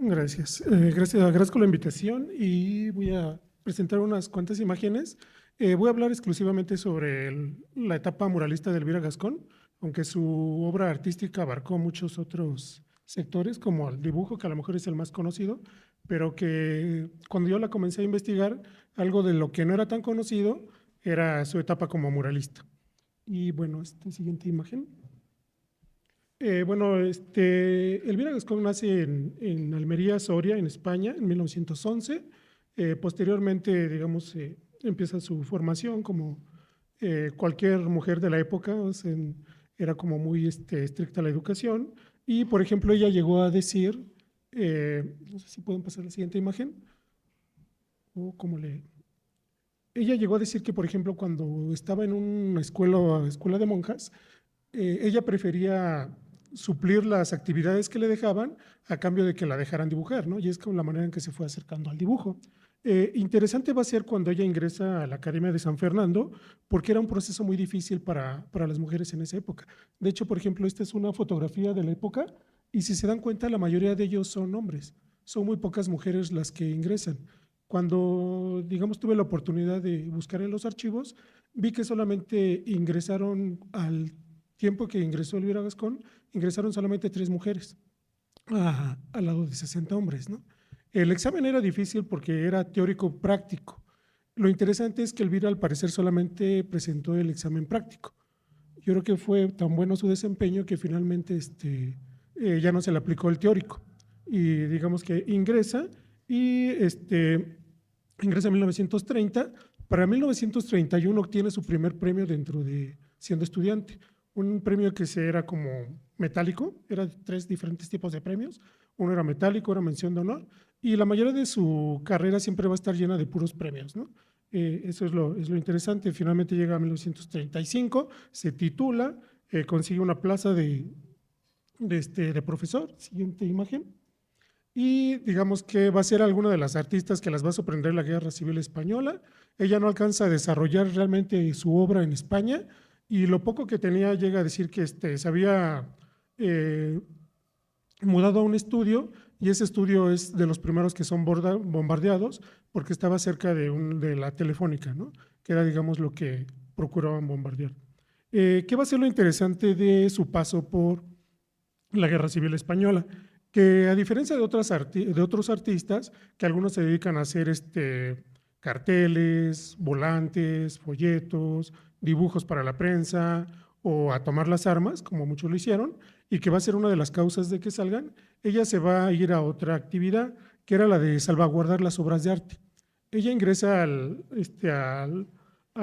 Gracias. Agradezco la invitación y voy a presentar unas cuantas imágenes. Voy a hablar exclusivamente sobre la etapa muralista de Elvira Gascón, aunque su obra artística abarcó muchos otros sectores, como el dibujo, que a lo mejor es el más conocido, pero que cuando yo la comencé a investigar, algo de lo que no era tan conocido era su etapa como muralista. Y bueno, esta siguiente imagen. Elvira Gascón nace en Almería, Soria, en España, en 1911. Posteriormente, digamos, empieza su formación como cualquier mujer de la época, o sea, era como muy estricta la educación. Y, por ejemplo, ella llegó a decir, no sé si pueden pasar la siguiente imagen, o cómo le... Ella llegó a decir que, por ejemplo, cuando estaba en una escuela de monjas, ella prefería suplir las actividades que le dejaban a cambio de que la dejaran dibujar, ¿no? Y es con la manera en que se fue acercando al dibujo. Interesante va a ser cuando ella ingresa a la Academia de San Fernando, porque era un proceso muy difícil para las mujeres en esa época. De hecho, por ejemplo, esta es una fotografía de la época y si se dan cuenta, la mayoría de ellos son hombres. Son muy pocas mujeres las que ingresan. Cuando, digamos, tuve la oportunidad de buscar en los archivos, vi que solamente ingresaron al tiempo que ingresó Elvira Gascón, ingresaron solamente 3 mujeres al lado de 60 hombres, ¿no? El examen era difícil porque era teórico práctico. Lo interesante es que Elvira al parecer solamente presentó el examen práctico. Yo creo que fue tan bueno su desempeño que finalmente ya no se le aplicó el teórico. Y digamos que y ingresa en 1930. Para 1931 obtiene su primer premio dentro de siendo estudiante. Un premio que era como metálico, eran 3 diferentes tipos de premios. Uno era metálico, era mención de honor, y la mayoría de su carrera siempre va a estar llena de puros premios, ¿no? Eso es lo interesante. Finalmente llega a 1935, se titula, consigue una plaza de profesor. Siguiente imagen. Y digamos que va a ser alguna de las artistas que las va a sorprender la Guerra Civil Española. Ella no alcanza a desarrollar realmente su obra en España y lo poco que tenía llega a decir que se había eh, mudado a un estudio y ese estudio es de los primeros que son bombardeados porque estaba cerca de la Telefónica, ¿no? Que era, digamos, lo que procuraban bombardear. ¿Qué va a ser lo interesante de su paso por la Guerra Civil Española? Que a diferencia de otros artistas, que algunos se dedican a hacer carteles, volantes, folletos, dibujos para la prensa o a tomar las armas, como muchos lo hicieron, y que va a ser una de las causas de que salgan, ella se va a ir a otra actividad, que era la de salvaguardar las obras de arte. Ella ingresa a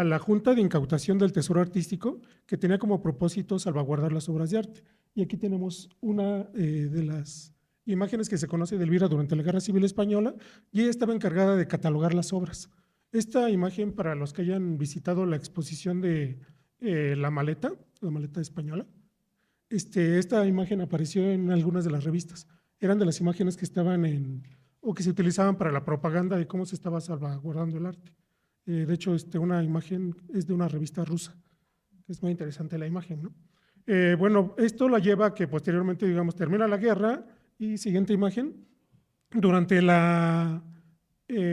la Junta de Incautación del Tesoro Artístico, que tenía como propósito salvaguardar las obras de arte. Y aquí tenemos una de las imágenes que se conoce de Elvira durante la Guerra Civil Española, y ella estaba encargada de catalogar las obras. Esta imagen, para los que hayan visitado la exposición de la maleta española, esta imagen apareció en algunas de las revistas. Eran de las imágenes que estaban o que se utilizaban para la propaganda de cómo se estaba salvaguardando el arte. De hecho, una imagen es de una revista rusa. Es muy interesante la imagen, ¿no? Bueno, esto la lleva a que posteriormente, digamos, termina la guerra y siguiente imagen. Durante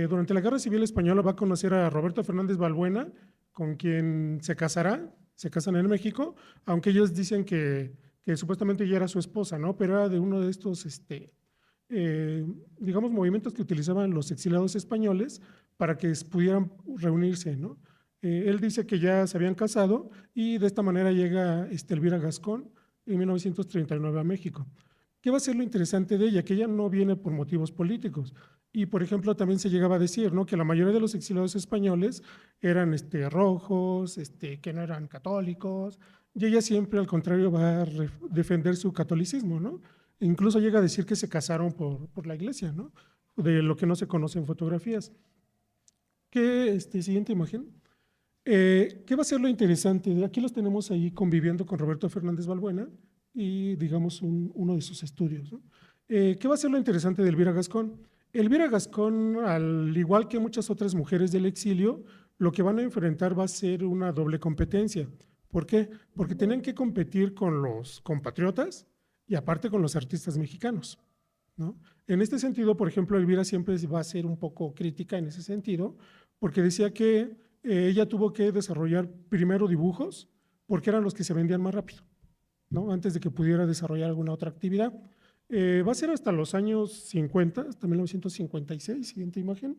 durante la Guerra Civil Española va a conocer a Roberto Fernández Balbuena, con quien se casan en México, aunque ellos dicen que supuestamente ya era su esposa, ¿no? Pero era de uno de estos, digamos, movimientos que utilizaban los exiliados españoles para que pudieran reunirse, ¿no? Él dice que ya se habían casado y de esta manera llega Elvira Gascón en 1939 a México. ¿Qué va a ser lo interesante de ella? Que ella no viene por motivos políticos. Y, por ejemplo, también se llegaba a decir, ¿no?, que la mayoría de los exiliados españoles eran rojos, que no eran católicos, y ella siempre, al contrario, va a defender su catolicismo, ¿no? E incluso llega a decir que se casaron por la iglesia, ¿no? De lo que no se conoce en fotografías. Siguiente imagen. ¿Qué va a ser lo interesante? Aquí los tenemos ahí conviviendo con Roberto Fernández Balbuena y, digamos, uno de sus estudios, ¿no? ¿Qué va a ser lo interesante de Elvira Gascón? Elvira Gascón, al igual que muchas otras mujeres del exilio, lo que van a enfrentar va a ser una doble competencia. ¿Por qué? Porque tienen que competir con los compatriotas y aparte con los artistas mexicanos. ¿no? En este sentido, por ejemplo, Elvira siempre va a ser un poco crítica en ese sentido, porque decía que ella tuvo que desarrollar primero dibujos, porque eran los que se vendían más rápido, ¿no? Antes de que pudiera desarrollar alguna otra actividad. Va a ser hasta los años 50, hasta 1956, siguiente imagen.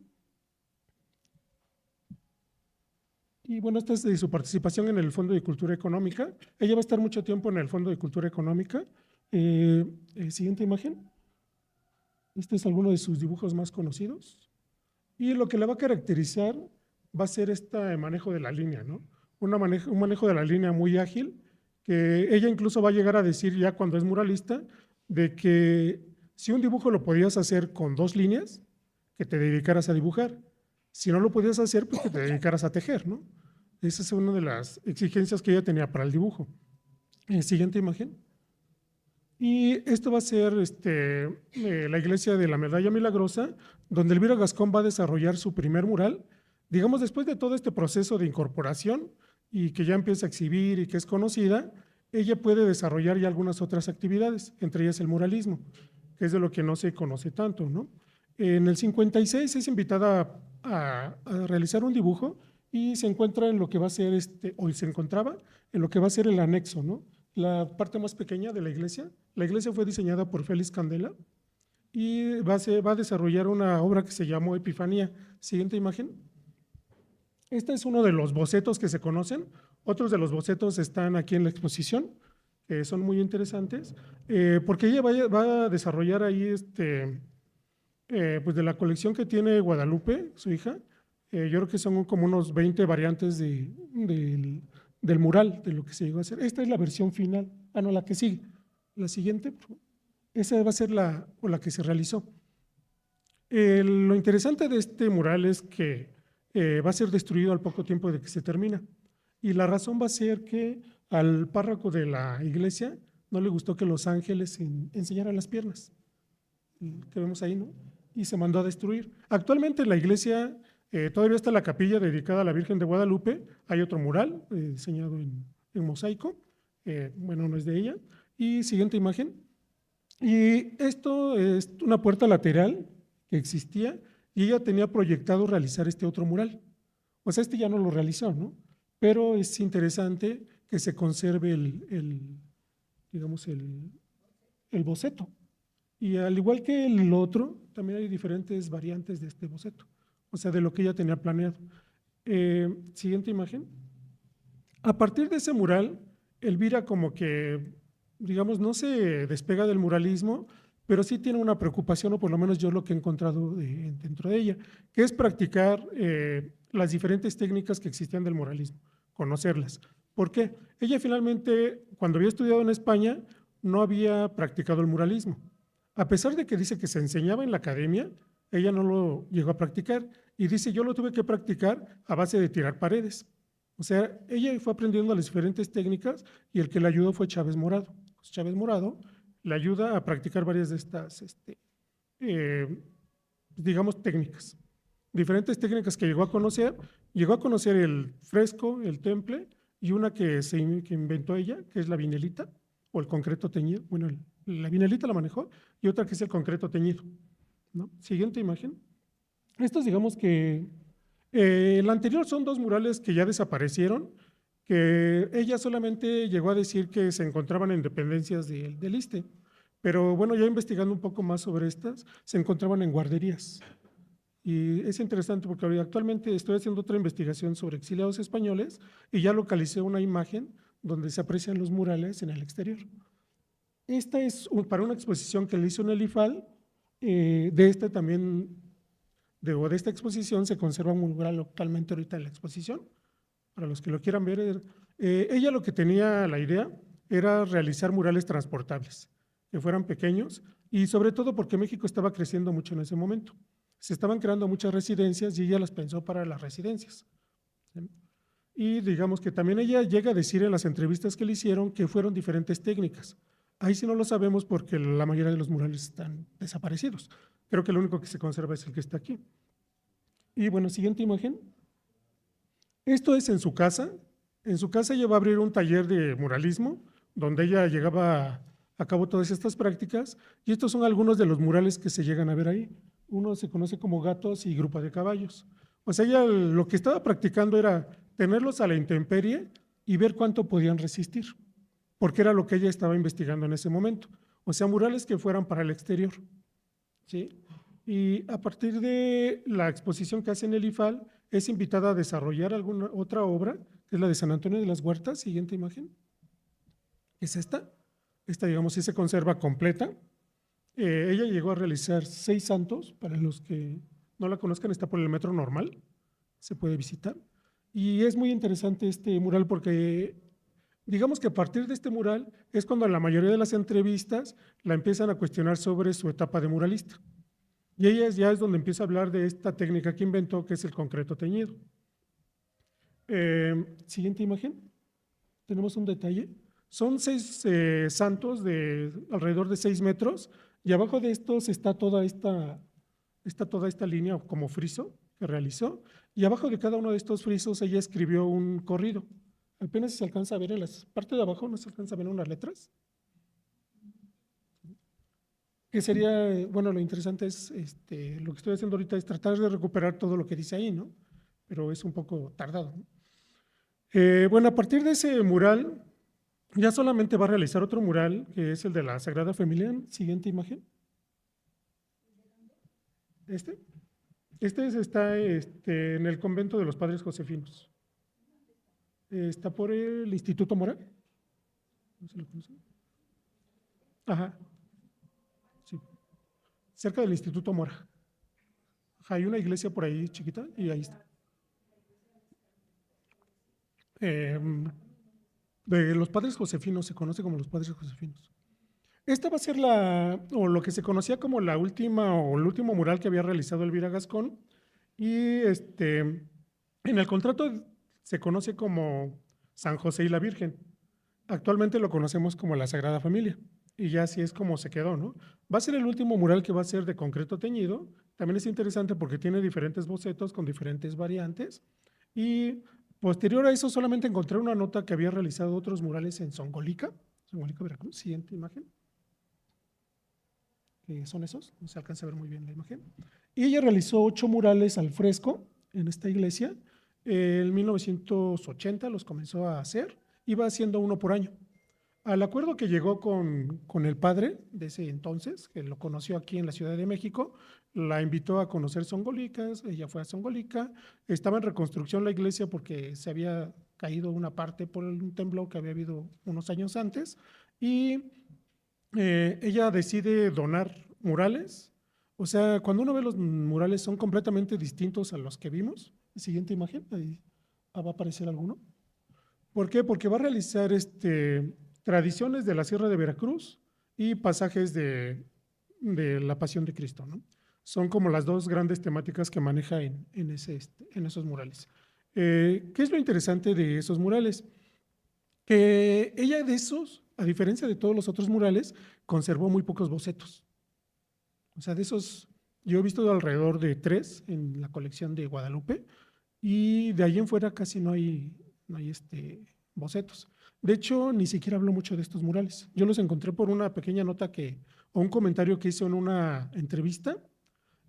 Y bueno, esta es de su participación en el Fondo de Cultura Económica. Ella va a estar mucho tiempo en el Fondo de Cultura Económica. Siguiente imagen. Este es alguno de sus dibujos más conocidos. Y lo que la va a caracterizar va a ser este manejo de la línea, ¿no? Un manejo de la línea muy ágil, que ella incluso va a llegar a decir ya cuando es muralista, de que si un dibujo lo podías hacer con 2 líneas, que te dedicaras a dibujar. Si no lo podías hacer, pues que te dedicaras a tejer, ¿no? Esa es una de las exigencias que ella tenía para el dibujo. Siguiente imagen. Y esto va a ser la iglesia de la Medalla Milagrosa, donde Elvira Gascón va a desarrollar su primer mural. Digamos, después de todo este proceso de incorporación y que ya empieza a exhibir y que es conocida, ella puede desarrollar ya algunas otras actividades, entre ellas el muralismo, que es de lo que no se conoce tanto, ¿no? En el 56 es invitada a realizar un dibujo y se encuentra en lo que va a ser, o se encontraba en lo que va a ser el anexo, ¿no? La parte más pequeña de la iglesia. La iglesia fue diseñada por Félix Candela y va a desarrollar una obra que se llamó Epifanía. Siguiente imagen. Este es uno de los bocetos que se conocen. Otros de los bocetos están aquí en la exposición, que son muy interesantes, porque ella va a desarrollar ahí, pues de la colección que tiene Guadalupe, su hija, yo creo que son como unos 20 variantes del mural, de lo que se llegó a hacer. Esta es la versión final. Ah, no, la que sigue. La siguiente, esa va a ser la que se realizó. Lo interesante de este mural es que va a ser destruido al poco tiempo de que se termina. Y la razón va a ser que al párroco de la iglesia no le gustó que los ángeles enseñaran las piernas, que vemos ahí, ¿no? Y se mandó a destruir. Actualmente en la iglesia todavía está la capilla dedicada a la Virgen de Guadalupe. Hay otro mural diseñado en mosaico. Bueno, no es de ella. Y siguiente imagen. Y esto es una puerta lateral que existía y ella tenía proyectado realizar este otro mural. O sea, ya no lo realizó, ¿no? Pero es interesante que se conserve digamos, el boceto. Y al igual que el otro, también hay diferentes variantes de este boceto, o sea, de lo que ella tenía planeado. Siguiente imagen. A partir de ese mural, Elvira como que, digamos, no se despega del muralismo, pero sí tiene una preocupación, o por lo menos yo lo que he encontrado dentro de ella, que es practicar las diferentes técnicas que existían del muralismo, conocerlas. ¿Por qué? Ella finalmente, cuando había estudiado en España, no había practicado el muralismo. A pesar de que dice que se enseñaba en la academia, ella no lo llegó a practicar y dice, yo lo tuve que practicar a base de tirar paredes. O sea, ella fue aprendiendo las diferentes técnicas y el que le ayudó fue Chávez Morado. Chávez Morado le ayuda a practicar varias de estas, digamos, técnicas. Diferentes técnicas que llegó a conocer. Llegó a conocer el fresco, el temple y una que inventó ella, que es la vinelita o el concreto teñido. Bueno, la vinelita la manejó y otra que es el concreto teñido, ¿no? Siguiente imagen. Estos, digamos que el anterior son 2 murales que ya desaparecieron, que ella solamente llegó a decir que se encontraban en dependencias del ISSSTE, pero bueno, ya investigando un poco más sobre estas, se encontraban en guarderías. Y es interesante porque actualmente estoy haciendo otra investigación sobre exiliados españoles y ya localicé una imagen donde se aprecian los murales en el exterior. Esta es para una exposición que le hizo en el IFAL, también, de esta exposición se conserva un mural actualmente ahorita en la exposición, para los que lo quieran ver. Ella lo que tenía la idea era realizar murales transportables, que fueran pequeños, y sobre todo porque México estaba creciendo mucho en ese momento. Se estaban creando muchas residencias y ella las pensó para las residencias. ¿Sí? Y digamos que también ella llega a decir en las entrevistas que le hicieron que fueron diferentes técnicas. Ahí sí no lo sabemos porque la mayoría de los murales están desaparecidos. Creo que lo único que se conserva es el que está aquí. Y bueno, siguiente imagen. Esto es en su casa. En su casa ella va a abrir un taller de muralismo, donde ella llegaba a cabo todas estas prácticas, y estos son algunos de los murales que se llegan a ver ahí. Uno se conoce como Gatos y Grupa de Caballos. O sea, ella lo que estaba practicando era tenerlos a la intemperie y ver cuánto podían resistir, porque era lo que ella estaba investigando en ese momento. O sea, murales que fueran para el exterior, ¿sí? Y a partir de la exposición que hace en el IFAL, es invitada a desarrollar alguna otra obra, que es la de San Antonio de las Huertas. Siguiente imagen. Es esta. Esta, digamos, sí se conserva completa. Ella llegó a realizar 6 santos. Para los que no la conozcan, está por el Metro Normal, se puede visitar. Y es muy interesante este mural porque, digamos que a partir de este mural es cuando la mayoría de las entrevistas la empiezan a cuestionar sobre su etapa de muralista. Y ella ya es donde empieza a hablar de esta técnica que inventó, que es el concreto teñido. Siguiente imagen. Tenemos un detalle. Son 6 santos de alrededor de 6 metros, y abajo de estos está toda esta línea como friso que realizó, y abajo de cada uno de estos frisos ella escribió un corrido. Apenas se alcanza a ver en la parte de abajo, no se alcanza a ver unas letras. Que sería, bueno, lo interesante es, lo que estoy haciendo ahorita es tratar de recuperar todo lo que dice ahí, ¿no? Pero es un poco tardado, ¿no? Bueno, a partir de ese mural, ya solamente va a realizar otro mural, que es el de la Sagrada Familia. Siguiente imagen. Este. Está en el convento de los Padres Josefinos. Está por el Instituto Mora. ¿No se lo conocen? Ajá, sí. Cerca del Instituto Mora. Ajá, hay una iglesia por ahí chiquita y ahí está. Eh, de los Padres Josefinos, se conoce como los Padres Josefinos. Esta va a ser o lo que se conocía como la última o el último mural que había realizado Elvira Gascón. Y en el contrato se conoce como San José y la Virgen. Actualmente lo conocemos como la Sagrada Familia. Y ya así es como se quedó, ¿no? Va a ser el último mural que va a ser de concreto teñido. También es interesante porque tiene diferentes bocetos con diferentes variantes. Y posterior a eso solamente encontré una nota que había realizado otros murales en Songolica, Veracruz. Siguiente imagen. Que son esos, no se alcanza a ver muy bien la imagen. Y ella realizó 8 murales al fresco en esta iglesia. En 1980 los comenzó a hacer, iba haciendo uno por año. Al acuerdo que llegó con el padre de ese entonces, que lo conoció aquí en la Ciudad de México, la invitó a conocer Songolicas, ella fue a Songolica, estaba en reconstrucción la iglesia porque se había caído una parte por un temblor que había habido unos años antes, y ella decide donar murales. O sea, cuando uno ve los murales son completamente distintos a los que vimos. Siguiente imagen, ahí va a aparecer alguno. ¿Por qué? Porque va a realizar tradiciones de la Sierra de Veracruz y pasajes de la Pasión de Cristo, ¿no? Son como las dos grandes temáticas que maneja en esos murales. ¿Qué es lo interesante de esos murales? Que ella de esos, a diferencia de todos los otros murales, conservó muy pocos bocetos. O sea, de esos, yo he visto alrededor de 3 en la colección de Guadalupe, y de ahí en fuera casi no hay bocetos. De hecho, ni siquiera hablo mucho de estos murales. Yo los encontré por una pequeña nota o un comentario que hizo en una entrevista,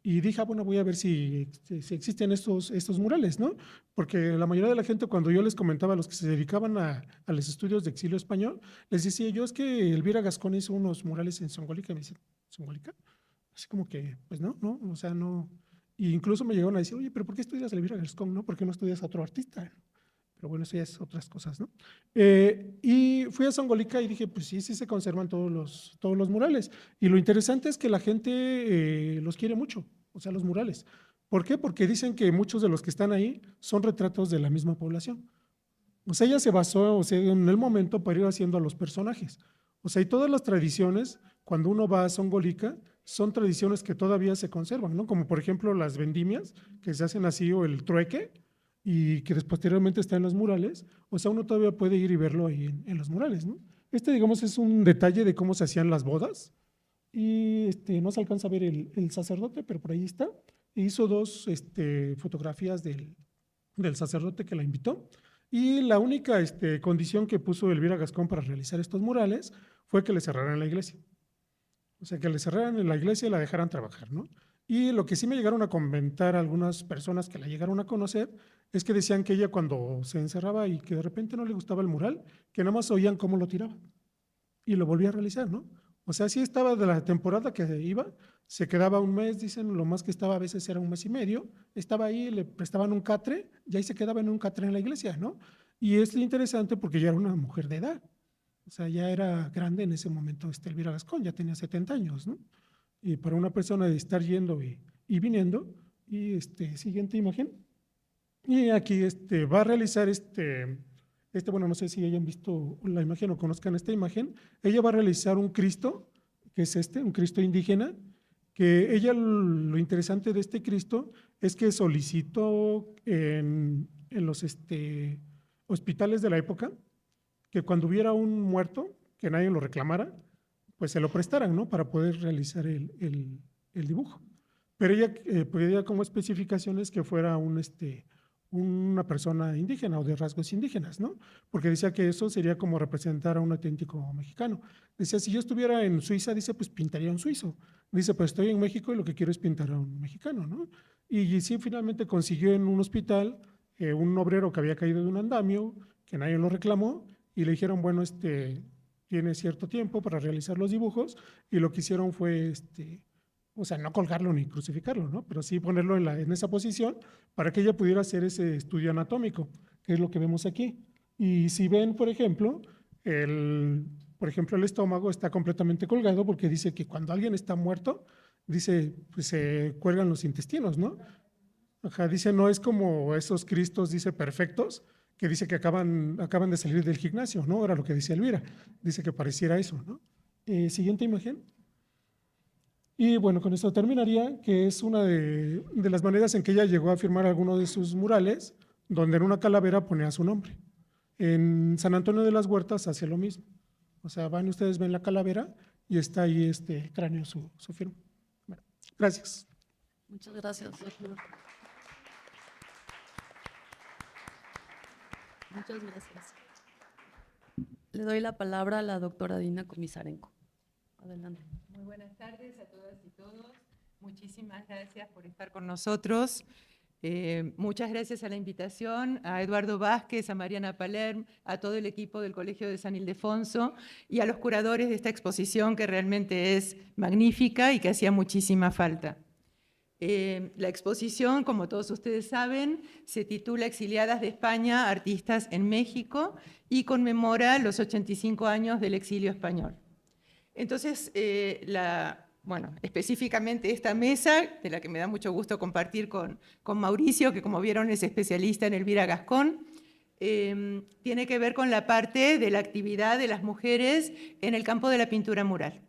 y dije, bueno, voy a ver si existen estos murales, ¿no? Porque la mayoría de la gente, cuando yo les comentaba a los que se dedicaban a los estudios de exilio español, les decía yo, es que Elvira Gascón hizo unos murales en Songolica. Y me dice, ¿Songolica? Así como que, pues no, o sea, no. Y incluso me llegaron a decir, oye, pero ¿por qué estudias a Elvira Gascón, no? ¿Por qué no estudias a otro artista? Pero bueno, eso ya es otras cosas, ¿no? Y fui a Songolica y dije, pues sí, sí se conservan todos los murales. Y lo interesante es que la gente los quiere mucho, o sea, los murales. ¿Por qué? Porque dicen que muchos de los que están ahí son retratos de la misma población. O sea, ella se basó, o sea, en el momento para ir haciendo a los personajes. O sea, y todas las tradiciones, cuando uno va a Songolica, son tradiciones que todavía se conservan, ¿no? Como por ejemplo las vendimias, que se hacen así, o el trueque, y que posteriormente está en los murales. O sea, uno todavía puede ir y verlo ahí en los murales, ¿no? Digamos, es un detalle de cómo se hacían las bodas. Y no se alcanza a ver el sacerdote, pero por ahí está. Hizo 2 fotografías del sacerdote que la invitó. Y la única condición que puso Elvira Gascón para realizar estos murales fue que le cerraran la iglesia. O sea, que le cerraran la iglesia y la dejaran trabajar, ¿no? Y lo que sí me llegaron a comentar algunas personas que la llegaron a conocer es que decían que ella cuando se encerraba y que de repente no le gustaba el mural, que nada más oían cómo lo tiraba y lo volvía a realizar, ¿no? O sea, sí estaba de la temporada que iba, se quedaba un mes, dicen, lo más que estaba a veces era un mes y medio, estaba ahí, le prestaban un catre y ahí se quedaba en un catre en la iglesia, ¿no? Y es interesante porque ya era una mujer de edad, o sea, ya era grande en ese momento Elvira Gascón, ya tenía 70 años, ¿no? Y para una persona de estar yendo y viniendo, y siguiente imagen, y aquí va a realizar bueno, no sé si hayan visto la imagen o conozcan esta imagen, ella va a realizar un Cristo, que es un Cristo indígena, que ella, lo interesante de este Cristo es que solicitó en los hospitales de la época, que cuando hubiera un muerto, que nadie lo reclamara, pues se lo prestaran, ¿no? Para poder realizar el dibujo. Pero ella pedía como especificaciones que fuera una persona indígena o de rasgos indígenas, ¿no? Porque decía que eso sería como representar a un auténtico mexicano. Decía, si yo estuviera en Suiza, dice, pues pintaría un suizo. Dice, pues estoy en México y lo que quiero es pintar a un mexicano, ¿no? Y sí, finalmente consiguió en un hospital un obrero que había caído de un andamio, que nadie lo reclamó, y le dijeron, bueno, tiene cierto tiempo para realizar los dibujos, y lo que hicieron fue, o sea, no colgarlo ni crucificarlo, ¿no? Pero sí ponerlo en esa posición para que ella pudiera hacer ese estudio anatómico, que es lo que vemos aquí. Y si ven, por ejemplo, el estómago está completamente colgado porque dice que cuando alguien está muerto, dice, pues se cuelgan los intestinos, ¿no? Ajá, dice, no es como esos cristos, dice, perfectos, que dice que acaban de salir del gimnasio, ¿no? Era lo que decía Elvira. Dice que pareciera eso, ¿no? Siguiente imagen. Y bueno, con esto terminaría, que es una de las maneras en que ella llegó a firmar alguno de sus murales, donde en una calavera ponía su nombre. En San Antonio de las Huertas hace lo mismo. O sea, ustedes ven la calavera y está ahí el cráneo, su firma. Bueno, gracias. Muchas gracias, doctor. Muchas gracias. Le doy la palabra a la doctora Dina Comisarenko. Adelante. Muy buenas tardes a todas y todos. Muchísimas gracias por estar con nosotros. Muchas gracias a la invitación, a Eduardo Vázquez, a Mariana Palerm, a todo el equipo del Colegio de San Ildefonso y a los curadores de esta exposición que realmente es magnífica y que hacía muchísima falta. La exposición, como todos ustedes saben, se titula Exiliadas de España, Artistas en México y conmemora los 85 años del exilio español. Entonces, específicamente esta mesa, de la que me da mucho gusto compartir con Mauricio, que como vieron es especialista en Elvira Gascón, tiene que ver con la parte de la actividad de las mujeres en el campo de la pintura mural.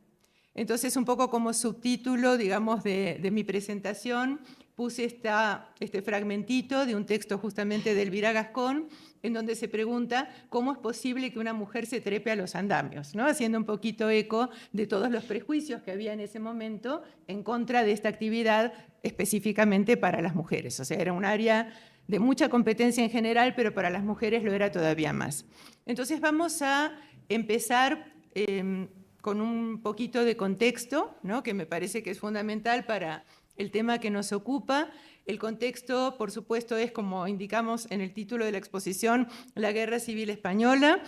Entonces, un poco como subtítulo, digamos, de mi presentación, puse este fragmentito de un texto justamente de Elvira Gascón, en donde se pregunta cómo es posible que una mujer se trepe a los andamios, ¿no? Haciendo un poquito eco de todos los prejuicios que había en ese momento en contra de esta actividad específicamente para las mujeres. O sea, era un área de mucha competencia en general, pero para las mujeres lo era todavía más. Entonces vamos a empezar con un poquito de contexto, ¿no? Que me parece que es fundamental para el tema que nos ocupa. El contexto, por supuesto, es, como indicamos en el título de la exposición, la Guerra Civil Española,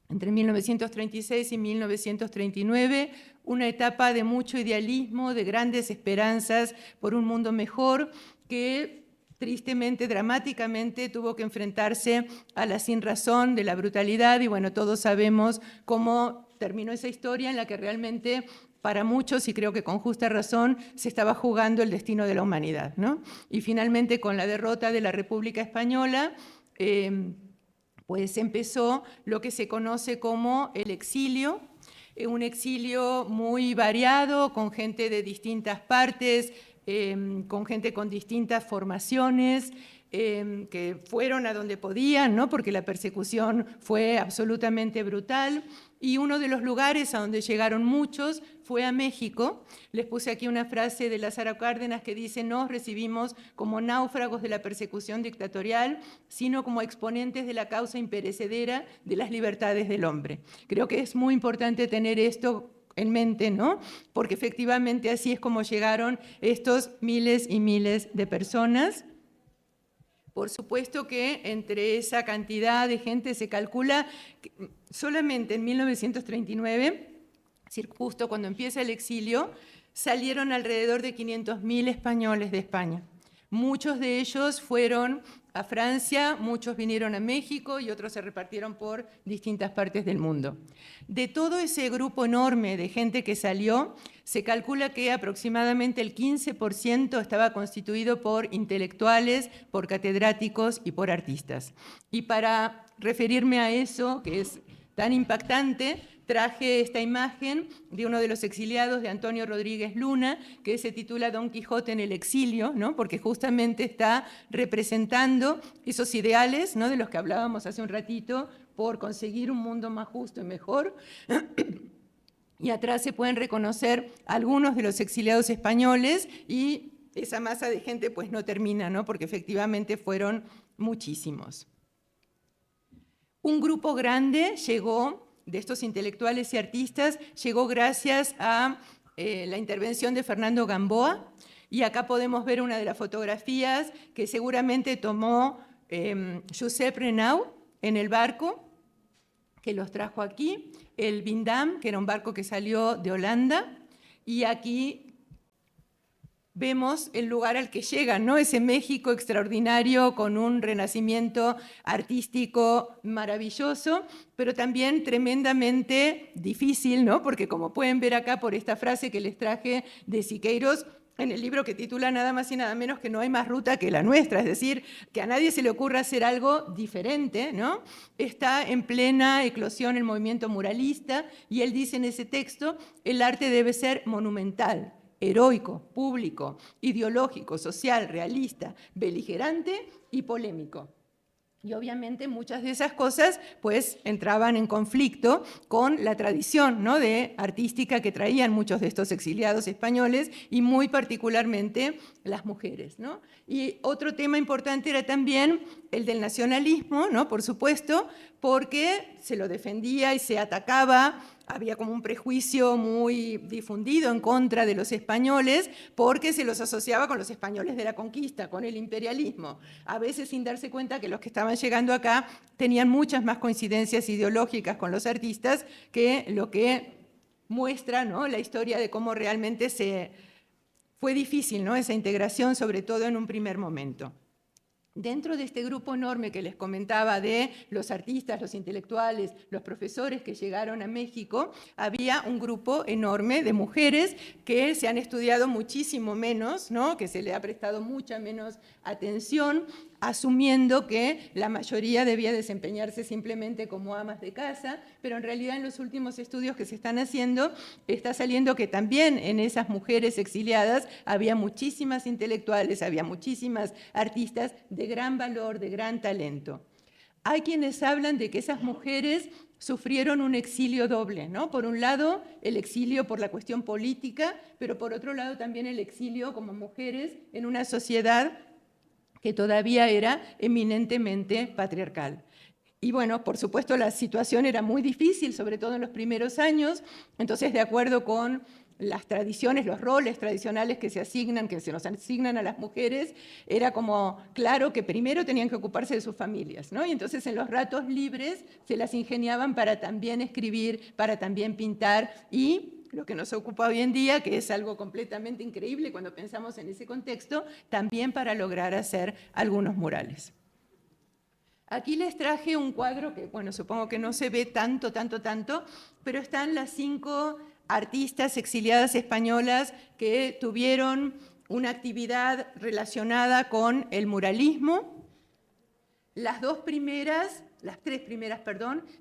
entre 1936 y 1939, una etapa de mucho idealismo, de grandes esperanzas por un mundo mejor, que tristemente, dramáticamente, tuvo que enfrentarse a la sinrazón de la brutalidad, y bueno, todos sabemos cómo terminó esa historia en la que realmente para muchos, y creo que con justa razón, se estaba jugando el destino de la humanidad, ¿no? Y finalmente, con la derrota de la República Española, pues empezó lo que se conoce como el exilio, un exilio muy variado, con gente de distintas partes, con gente con distintas formaciones, que fueron a donde podían, ¿no? Porque la persecución fue absolutamente brutal, y uno de los lugares a donde llegaron muchos fue a México. Les puse aquí una frase de Lázaro Cárdenas que dice: "No recibimos como náufragos de la persecución dictatorial, sino como exponentes de la causa imperecedera de las libertades del hombre". Creo que es muy importante tener esto en mente, ¿no? Porque efectivamente así es como llegaron estos miles y miles de personas. Por supuesto que entre esa cantidad de gente se calcula que solamente en 1939, es decir, justo cuando empieza el exilio, salieron alrededor de 500.000 españoles de España. Muchos de ellos fueron a Francia, muchos vinieron a México y otros se repartieron por distintas partes del mundo. De todo ese grupo enorme de gente que salió, se calcula que aproximadamente el 15% estaba constituido por intelectuales, por catedráticos y por artistas. Y para referirme a eso, que es tan impactante, traje esta imagen de uno de los exiliados, de Antonio Rodríguez Luna, que se titula Don Quijote en el exilio, ¿no? Porque justamente está representando esos ideales, ¿no?, de los que hablábamos hace un ratito, por conseguir un mundo más justo y mejor. Y atrás se pueden reconocer algunos de los exiliados españoles y esa masa de gente pues no termina, ¿no?, porque efectivamente fueron muchísimos. Un grupo grande llegó, de estos intelectuales y artistas, llegó gracias a la intervención de Fernando Gamboa, y acá podemos ver una de las fotografías que seguramente tomó Josep Renau en el barco, que los trajo aquí, el Vindam, que era un barco que salió de Holanda, y aquí vemos el lugar al que llegan, ¿no? Ese México extraordinario con un renacimiento artístico maravilloso, pero también tremendamente difícil, ¿no? Porque como pueden ver acá por esta frase que les traje de Siqueiros, en el libro que titula nada más y nada menos que "No hay más ruta que la nuestra", es decir, que a nadie se le ocurra hacer algo diferente, ¿no? Está en plena eclosión el movimiento muralista y él dice en ese texto: "El arte debe ser monumental, heroico, público, ideológico, social, realista, beligerante y polémico". Y obviamente muchas de esas cosas pues entraban en conflicto con la tradición, ¿no?, de artística que traían muchos de estos exiliados españoles y muy particularmente las mujeres, ¿no? Y otro tema importante era también el del nacionalismo, ¿no?, por supuesto, porque se lo defendía y se atacaba. Había como un prejuicio muy difundido en contra de los españoles porque se los asociaba con los españoles de la conquista, con el imperialismo, a veces sin darse cuenta que los que estaban llegando acá tenían muchas más coincidencias ideológicas con los artistas que lo que muestra, ¿no?, la historia de cómo realmente fue difícil, ¿no?, esa integración, sobre todo en un primer momento. Dentro de este grupo enorme que les comentaba de los artistas, los intelectuales, los profesores que llegaron a México, había un grupo enorme de mujeres que se han estudiado muchísimo menos, ¿no?, que se le ha prestado mucha menos atención, asumiendo que la mayoría debía desempeñarse simplemente como amas de casa, pero en realidad en los últimos estudios que se están haciendo está saliendo que también en esas mujeres exiliadas había muchísimas intelectuales, había muchísimas artistas de gran valor, de gran talento. Hay quienes hablan de que esas mujeres sufrieron un exilio doble, ¿no? Por un lado, el exilio por la cuestión política, pero por otro lado también el exilio como mujeres en una sociedad que todavía era eminentemente patriarcal. Y bueno, por supuesto la situación era muy difícil, sobre todo en los primeros años, entonces de acuerdo con las tradiciones, los roles tradicionales que se nos asignan a las mujeres, era como claro que primero tenían que ocuparse de sus familias, ¿no? Y entonces en los ratos libres se las ingeniaban para también escribir, para también pintar y lo que nos ocupa hoy en día, que es algo completamente increíble cuando pensamos en ese contexto, también para lograr hacer algunos murales. Aquí les traje un cuadro que, bueno, supongo que no se ve tanto, pero están las 5 artistas exiliadas españolas que tuvieron una actividad relacionada con el muralismo. Las 3 primeras,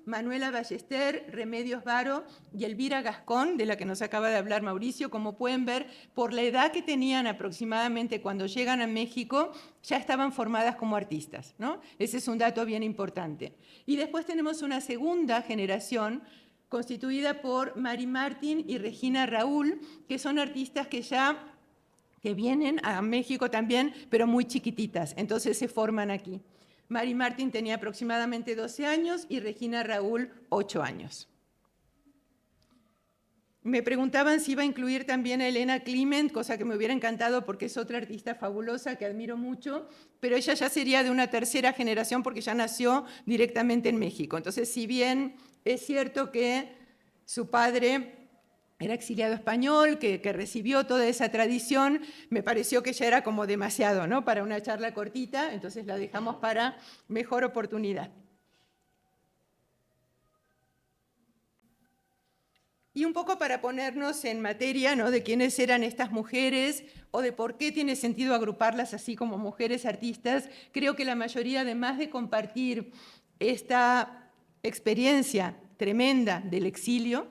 Manuela Ballester, Remedios Varo y Elvira Gascón, de la que nos acaba de hablar Mauricio, como pueden ver, por la edad que tenían aproximadamente cuando llegan a México, ya estaban formadas como artistas, ¿no? Ese es un dato bien importante. Y después tenemos una segunda generación constituida por Mary Martin y Regina Raúl, que son artistas que vienen a México también, pero muy chiquititas, entonces se forman aquí. Mary Martin tenía aproximadamente 12 años y Regina Raúl 8 años. Me preguntaban si iba a incluir también a Elena Clement, cosa que me hubiera encantado porque es otra artista fabulosa que admiro mucho, pero ella ya sería de una tercera generación porque ya nació directamente en México. Entonces, si bien es cierto que su padre era exiliado español, que recibió toda esa tradición, me pareció que ya era como demasiado, ¿no? Para una charla cortita, entonces la dejamos para mejor oportunidad. Y un poco para ponernos en materia, ¿no?, de quiénes eran estas mujeres o de por qué tiene sentido agruparlas así como mujeres artistas, creo que la mayoría, además de compartir esta experiencia tremenda del exilio,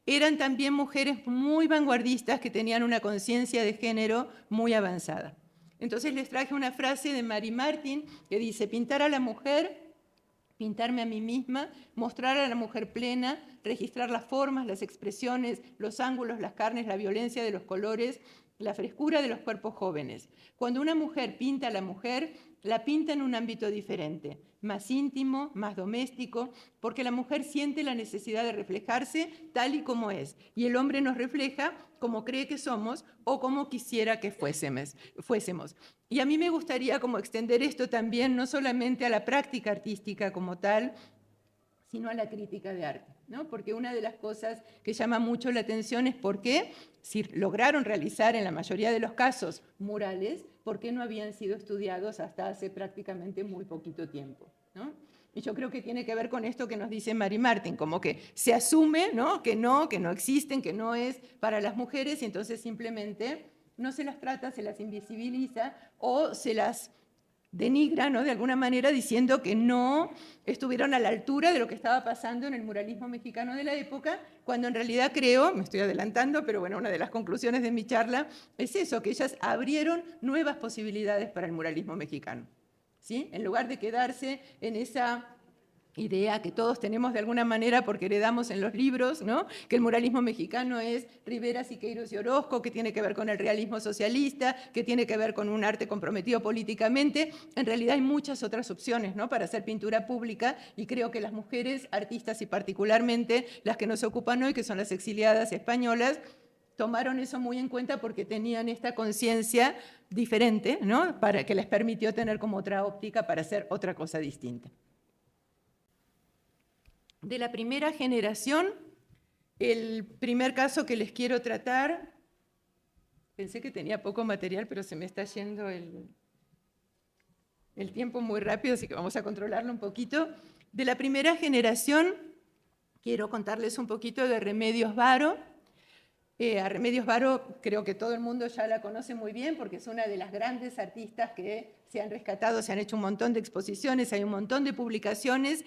eran también mujeres muy vanguardistas que tenían una conciencia de género muy avanzada. Entonces les traje una frase de Mary Martin que dice: pintar a la mujer, pintarme a mí misma, mostrar a la mujer plena, registrar las formas, las expresiones, los ángulos, las carnes, la violencia de los colores, la frescura de los cuerpos jóvenes. Cuando una mujer pinta a la mujer, la pinta en un ámbito diferente, más íntimo, más doméstico, porque la mujer siente la necesidad de reflejarse tal y como es, y el hombre nos refleja como cree que somos o como quisiera que fuésemos. Y a mí me gustaría como extender esto también no solamente a la práctica artística como tal, sino a la crítica de arte, ¿no? Porque una de las cosas que llama mucho la atención es por qué, si lograron realizar en la mayoría de los casos murales, por qué no habían sido estudiados hasta hace prácticamente muy poquito tiempo, ¿no? Y yo creo que tiene que ver con esto que nos dice Mary Martin, como que se asume, ¿no?, que no existen, que no es para las mujeres, y entonces simplemente no se las trata, se las invisibiliza o se las denigra, ¿no?, de alguna manera, diciendo que no estuvieron a la altura de lo que estaba pasando en el muralismo mexicano de la época, cuando en realidad creo, me estoy adelantando, pero bueno, una de las conclusiones de mi charla es eso, que ellas abrieron nuevas posibilidades para el muralismo mexicano, ¿sí? En lugar de quedarse en esa idea que todos tenemos de alguna manera porque heredamos en los libros, ¿no?, que el muralismo mexicano es Rivera, Siqueiros y Orozco, que tiene que ver con el realismo socialista, que tiene que ver con un arte comprometido políticamente. En realidad hay muchas otras opciones, ¿no?, para hacer pintura pública, y creo que las mujeres artistas, y particularmente las que nos ocupan hoy, que son las exiliadas españolas, tomaron eso muy en cuenta porque tenían esta conciencia diferente, ¿no?, para que les permitió tener como otra óptica para hacer otra cosa distinta. De la primera generación, el primer caso que les quiero tratar, pensé que tenía poco material, pero se me está yendo el tiempo muy rápido, así que vamos a controlarlo un poquito. De la primera generación, quiero contarles un poquito de Remedios Varo. A Remedios Varo creo que todo el mundo ya la conoce muy bien porque es una de las grandes artistas que se han rescatado, se han hecho un montón de exposiciones, hay un montón de publicaciones.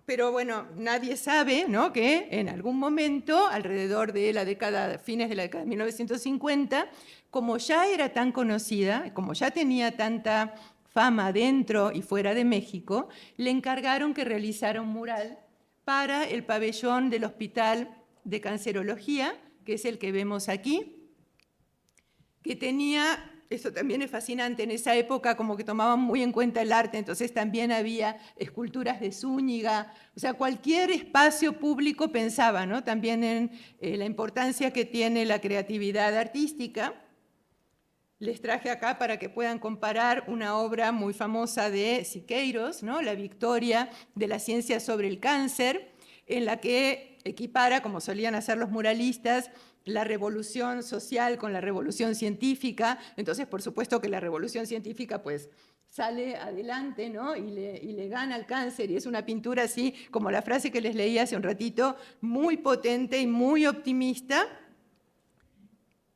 Pero bueno, nadie sabe, ¿no?, que en algún momento, alrededor de fines de la década de 1950, como ya era tan conocida, como ya tenía tanta fama dentro y fuera de México, le encargaron que realizara un mural para el pabellón del Hospital de Cancerología, que es el que vemos aquí, que tenía... Eso también es fascinante, en esa época como que tomaban muy en cuenta el arte, entonces también había esculturas de Zúñiga, o sea, cualquier espacio público pensaba, ¿no?, también en la importancia que tiene la creatividad artística. Les traje acá para que puedan comparar una obra muy famosa de Siqueiros, ¿no?, La Victoria de la ciencia sobre el cáncer, en la que equipara, como solían hacer los muralistas, la revolución social con la revolución científica. Entonces, por supuesto que la revolución científica pues sale adelante, ¿no?, y le gana al cáncer, y es una pintura así, como la frase que les leí hace un ratito, muy potente y muy optimista.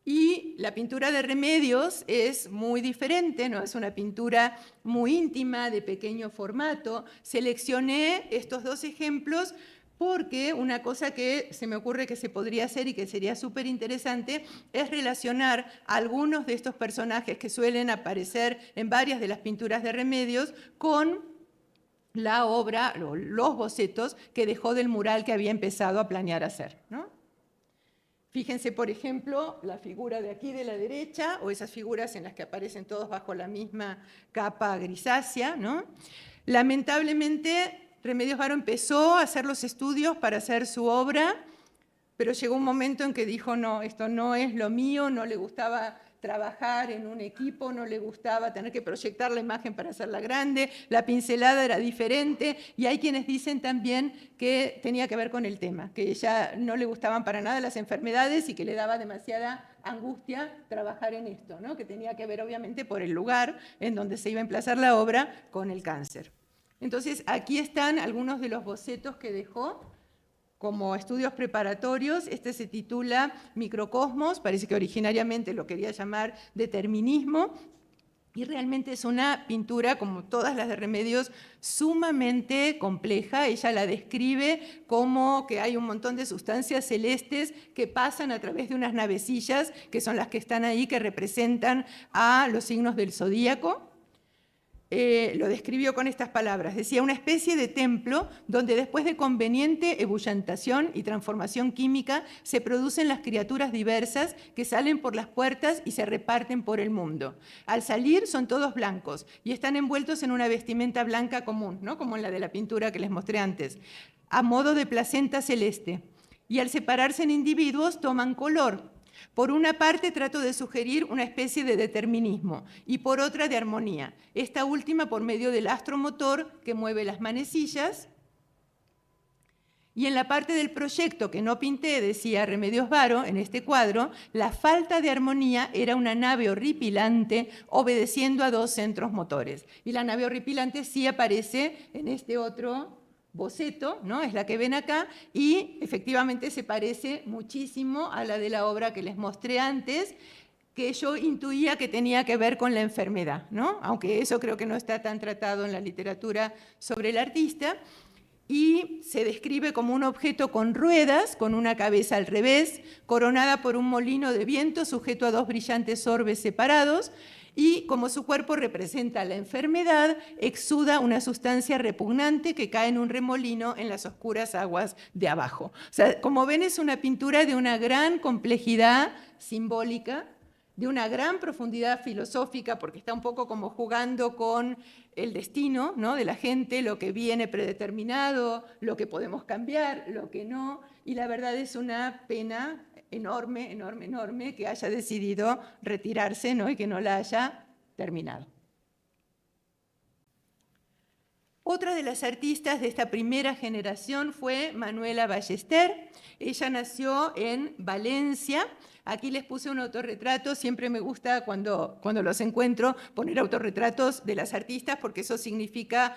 Y la pintura de Remedios es muy diferente, ¿no?, es una pintura muy íntima, de pequeño formato. Seleccioné estos dos ejemplos porque una cosa que se me ocurre que se podría hacer y que sería súper interesante es relacionar algunos de estos personajes que suelen aparecer en varias de las pinturas de Remedios con la obra, los bocetos que dejó del mural que había empezado a planear hacer, ¿no? Fíjense, por ejemplo, la figura de aquí de la derecha, o esas figuras en las que aparecen todos bajo la misma capa grisácea, ¿no? Lamentablemente, Remedios Varo empezó a hacer los estudios para hacer su obra, pero llegó un momento en que dijo, no, esto no es lo mío, no le gustaba trabajar en un equipo, no le gustaba tener que proyectar la imagen para hacerla grande, la pincelada era diferente, y hay quienes dicen también que tenía que ver con el tema, que ya no le gustaban para nada las enfermedades y que le daba demasiada angustia trabajar en esto, ¿no? Que tenía que ver obviamente por el lugar en donde se iba a emplazar la obra con el cáncer. Entonces, aquí están algunos de los bocetos que dejó como estudios preparatorios. Este se titula Microcosmos, parece que originariamente lo quería llamar Determinismo, y realmente es una pintura, como todas las de Remedios, sumamente compleja. Ella la describe como que hay un montón de sustancias celestes que pasan a través de unas navecillas, que son las que están ahí, que representan a los signos del zodíaco. Lo describió con estas palabras. Decía, una especie de templo donde después de conveniente ebullientación y transformación química se producen las criaturas diversas que salen por las puertas y se reparten por el mundo. Al salir son todos blancos y están envueltos en una vestimenta blanca común, ¿no? Como en la de la pintura que les mostré antes, a modo de placenta celeste. Y al separarse en individuos toman color. Por una parte trato de sugerir una especie de determinismo y por otra de armonía, esta última por medio del astro motor que mueve las manecillas. Y en la parte del proyecto que no pinté, decía Remedios Varo en este cuadro, la falta de armonía era una nave horripilante obedeciendo a dos centros motores. Y la nave horripilante sí aparece en este otro boceto, ¿no? Es la que ven acá, y efectivamente se parece muchísimo a la de la obra que les mostré antes, que yo intuía que tenía que ver con la enfermedad, ¿no? Aunque eso creo que no está tan tratado en la literatura sobre el artista, y se describe como un objeto con ruedas, con una cabeza al revés, coronada por un molino de viento sujeto a dos brillantes orbes separados, y como su cuerpo representa la enfermedad, exuda una sustancia repugnante que cae en un remolino en las oscuras aguas de abajo. O sea, como ven, es una pintura de una gran complejidad simbólica, de una gran profundidad filosófica, porque está un poco como jugando con el destino, ¿no? De la gente, lo que viene predeterminado, lo que podemos cambiar, lo que no, y la verdad es una pena enorme, enorme, enorme que haya decidido retirarse, ¿no? Y que no la haya terminado. Otra de las artistas de esta primera generación fue Manuela Ballester. Ella nació en Valencia. Aquí les puse un autorretrato. Siempre me gusta cuando los encuentro poner autorretratos de las artistas, porque eso significa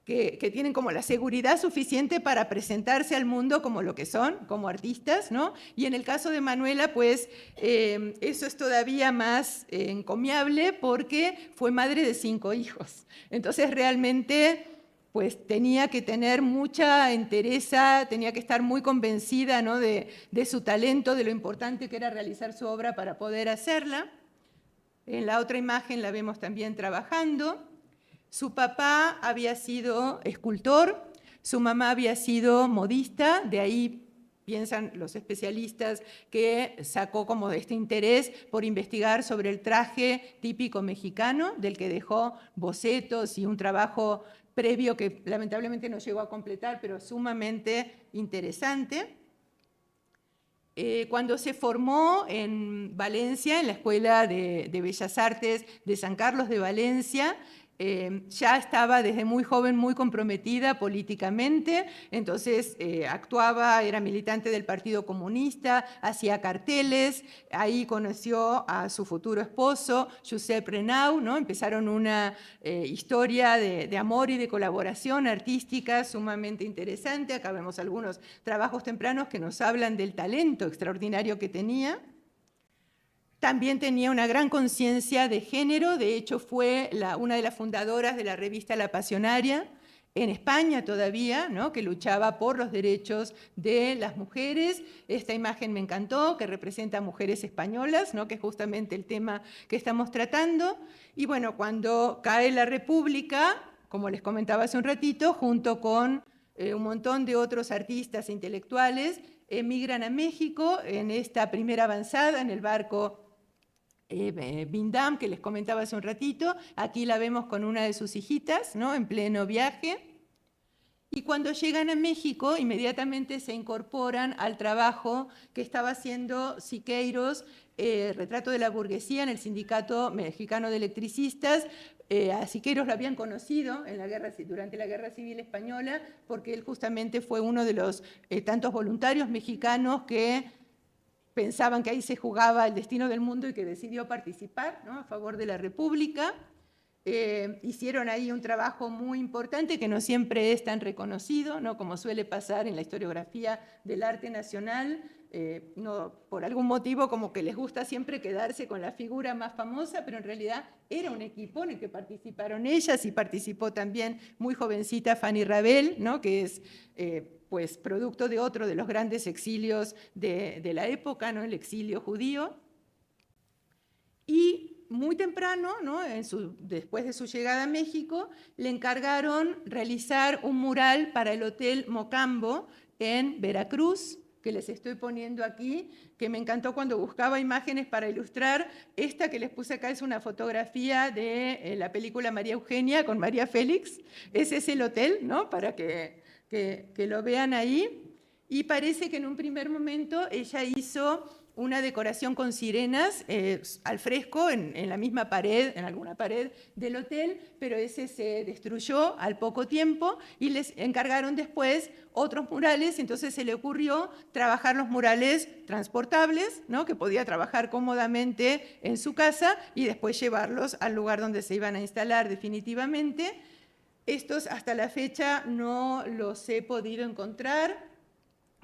que tienen como la seguridad suficiente para presentarse al mundo como lo que son, como artistas, ¿no? Y en el caso de Manuela, pues eso es todavía más encomiable porque fue madre de 5 hijos. Entonces realmente pues tenía que tener mucha entereza, tenía que estar muy convencida, ¿no? de su talento, de lo importante que era realizar su obra para poder hacerla. En la otra imagen la vemos también trabajando. Su papá había sido escultor, su mamá había sido modista, de ahí piensan los especialistas que sacó como este interés por investigar sobre el traje típico mexicano, del que dejó bocetos y un trabajo previo que lamentablemente no llegó a completar, pero sumamente interesante. Cuando se formó en Valencia, en la Escuela de Bellas Artes de San Carlos de Valencia, ya estaba desde muy joven muy comprometida políticamente, entonces actuaba, era militante del Partido Comunista, hacía carteles, ahí conoció a su futuro esposo, Josep Renau, ¿no? Empezaron una historia de amor y de colaboración artística sumamente interesante. Acá vemos algunos trabajos tempranos que nos hablan del talento extraordinario que tenía. También tenía una gran conciencia de género, de hecho fue una de las fundadoras de la revista La Pasionaria, en España todavía, ¿no? Que luchaba por los derechos de las mujeres. Esta imagen me encantó, que representa a mujeres españolas, ¿no? Que es justamente el tema que estamos tratando. Y bueno, cuando cae la República, como les comentaba hace un ratito, junto con un montón de otros artistas e intelectuales, emigran a México en esta primera avanzada en el barco Bindam, que les comentaba hace un ratito. Aquí la vemos con una de sus hijitas, ¿no?, en pleno viaje. Y cuando llegan a México, inmediatamente se incorporan al trabajo que estaba haciendo Siqueiros, Retrato de la burguesía, en el Sindicato Mexicano de Electricistas. A Siqueiros lo habían conocido durante la Guerra Civil Española, porque él justamente fue uno de los tantos voluntarios mexicanos que pensaban que ahí se jugaba el destino del mundo y que decidió participar, ¿no?, a favor de la República. Hicieron ahí un trabajo muy importante que no siempre es tan reconocido, ¿no?, como suele pasar en la historiografía del arte nacional. No, por algún motivo como que les gusta siempre quedarse con la figura más famosa, pero en realidad era un equipo en el que participaron ellas, y participó también muy jovencita Fanny Rabel, ¿no?, que es pues producto de otro de los grandes exilios de la época, ¿no?, el exilio judío. Y muy temprano, ¿no?, después de su llegada a México, le encargaron realizar un mural para el Hotel Mocambo en Veracruz, que les estoy poniendo aquí, que me encantó cuando buscaba imágenes para ilustrar. Esta que les puse acá es una fotografía de la película María Eugenia con María Félix. Ese es el hotel, ¿no?, para que lo vean ahí. Y parece que en un primer momento ella hizo una decoración con sirenas al fresco en la misma pared, en alguna pared del hotel, pero ese se destruyó al poco tiempo y les encargaron después otros murales. Entonces se le ocurrió trabajar los murales transportables, ¿no?, que podía trabajar cómodamente en su casa y después llevarlos al lugar donde se iban a instalar definitivamente. Estos hasta la fecha no los he podido encontrar.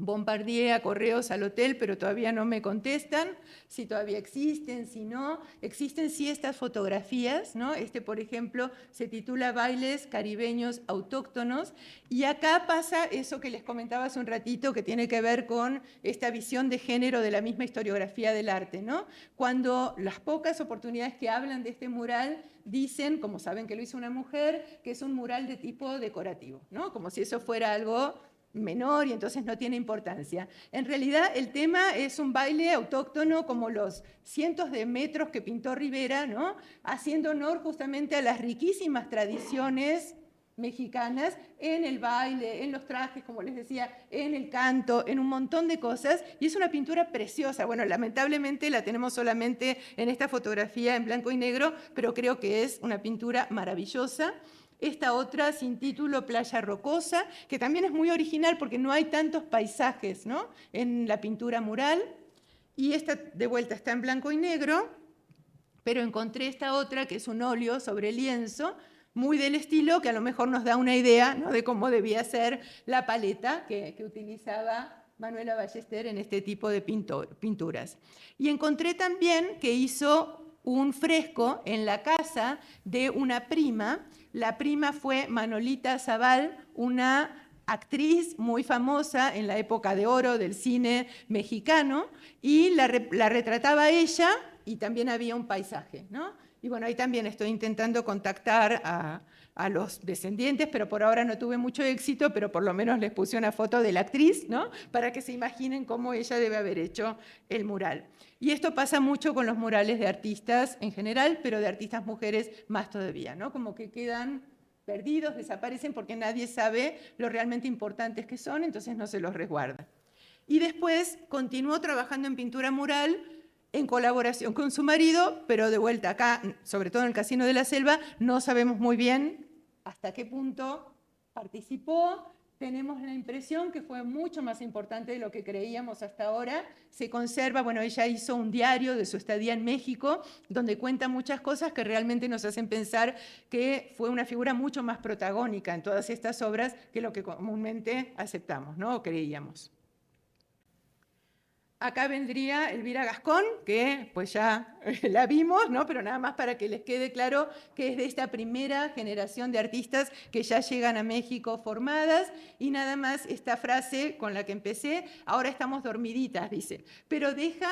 Bombardeé a correos al hotel, pero todavía no me contestan si todavía existen, si no. Existen sí estas fotografías, ¿no? Por ejemplo, se titula Bailes Caribeños Autóctonos, y acá pasa eso que les comentaba hace un ratito, que tiene que ver con esta visión de género de la misma historiografía del arte, ¿no? Cuando las pocas oportunidades que hablan de este mural dicen, como saben que lo hizo una mujer, que es un mural de tipo decorativo, ¿no?, como si eso fuera algo menor y entonces no tiene importancia. En realidad el tema es un baile autóctono, como los cientos de metros que pintó Rivera, ¿no?, haciendo honor justamente a las riquísimas tradiciones mexicanas en el baile, en los trajes, como les decía, en el canto, en un montón de cosas, y es una pintura preciosa. Bueno, lamentablemente la tenemos solamente en esta fotografía en blanco y negro, pero creo que es una pintura maravillosa. Esta otra, sin título, Playa Rocosa, que también es muy original porque no hay tantos paisajes, ¿no?, en la pintura mural. Y esta, de vuelta, está en blanco y negro, pero encontré esta otra, que es un óleo sobre lienzo, muy del estilo, que a lo mejor nos da una idea, ¿no?, de cómo debía ser la paleta que utilizaba Manuela Ballester en este tipo de pinturas. Y encontré también que hizo un fresco en la casa de una prima. La prima fue Manolita Zabal, una actriz muy famosa en la época de oro del cine mexicano, y la retrataba ella, y también había un paisaje, ¿no? Y bueno, ahí también estoy intentando contactar a los descendientes, pero por ahora no tuve mucho éxito, pero por lo menos les puse una foto de la actriz, ¿no?, para que se imaginen cómo ella debe haber hecho el mural. Y esto pasa mucho con los murales de artistas en general, pero de artistas mujeres más todavía, ¿no?, como que quedan perdidos, desaparecen porque nadie sabe lo realmente importantes que son, entonces no se los resguarda. Y después continuó trabajando en pintura mural en colaboración con su marido, pero de vuelta acá, sobre todo en el Casino de la Selva, no sabemos muy bien hasta qué punto participó. Tenemos la impresión que fue mucho más importante de lo que creíamos hasta ahora. Se conserva, bueno, ella hizo un diario de su estadía en México, donde cuenta muchas cosas que realmente nos hacen pensar que fue una figura mucho más protagónica en todas estas obras que lo que comúnmente aceptamos, ¿no?, o creíamos. Acá vendría Elvira Gascón, que pues ya la vimos, ¿no?, pero nada más para que les quede claro que es de esta primera generación de artistas que ya llegan a México formadas. Y nada más esta frase con la que empecé: ahora estamos dormiditas, dice, pero deja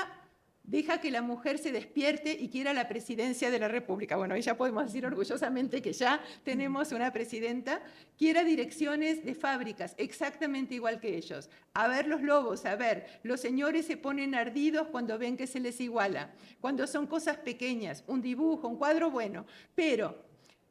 deja que la mujer se despierte y quiera la presidencia de la República. Bueno, ahí ya podemos decir orgullosamente que ya tenemos una presidenta. Quiera direcciones de fábricas, exactamente igual que ellos. A ver los lobos, a ver, los señores se ponen ardidos cuando ven que se les iguala. Cuando son cosas pequeñas, un dibujo, un cuadro, bueno. Pero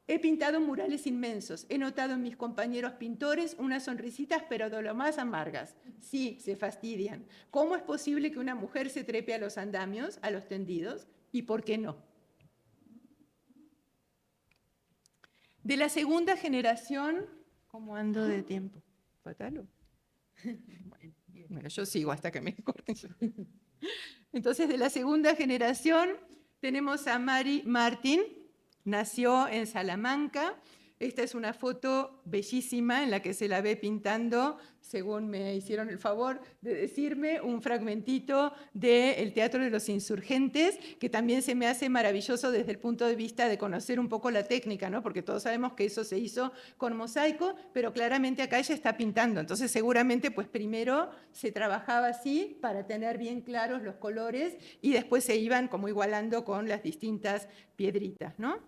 he pintado murales inmensos. He notado en mis compañeros pintores unas sonrisitas, pero de lo más amargas. Sí, se fastidian. ¿Cómo es posible que una mujer se trepe a los andamios, a los tendidos? ¿Y por qué no? De la segunda generación, ¿cómo ando de tiempo? ¿Fatal? Bueno, yo sigo hasta que me corten. Entonces, de la segunda generación tenemos a Mary Martin. Nació en Salamanca. Esta es una foto bellísima en la que se la ve pintando, según me hicieron el favor de decirme, un fragmentito del Teatro de los Insurgentes, que también se me hace maravilloso desde el punto de vista de conocer un poco la técnica, ¿no? Porque todos sabemos que eso se hizo con mosaico, pero claramente acá ella está pintando. Entonces seguramente pues primero se trabajaba así para tener bien claros los colores y después se iban como igualando con las distintas piedritas, ¿no?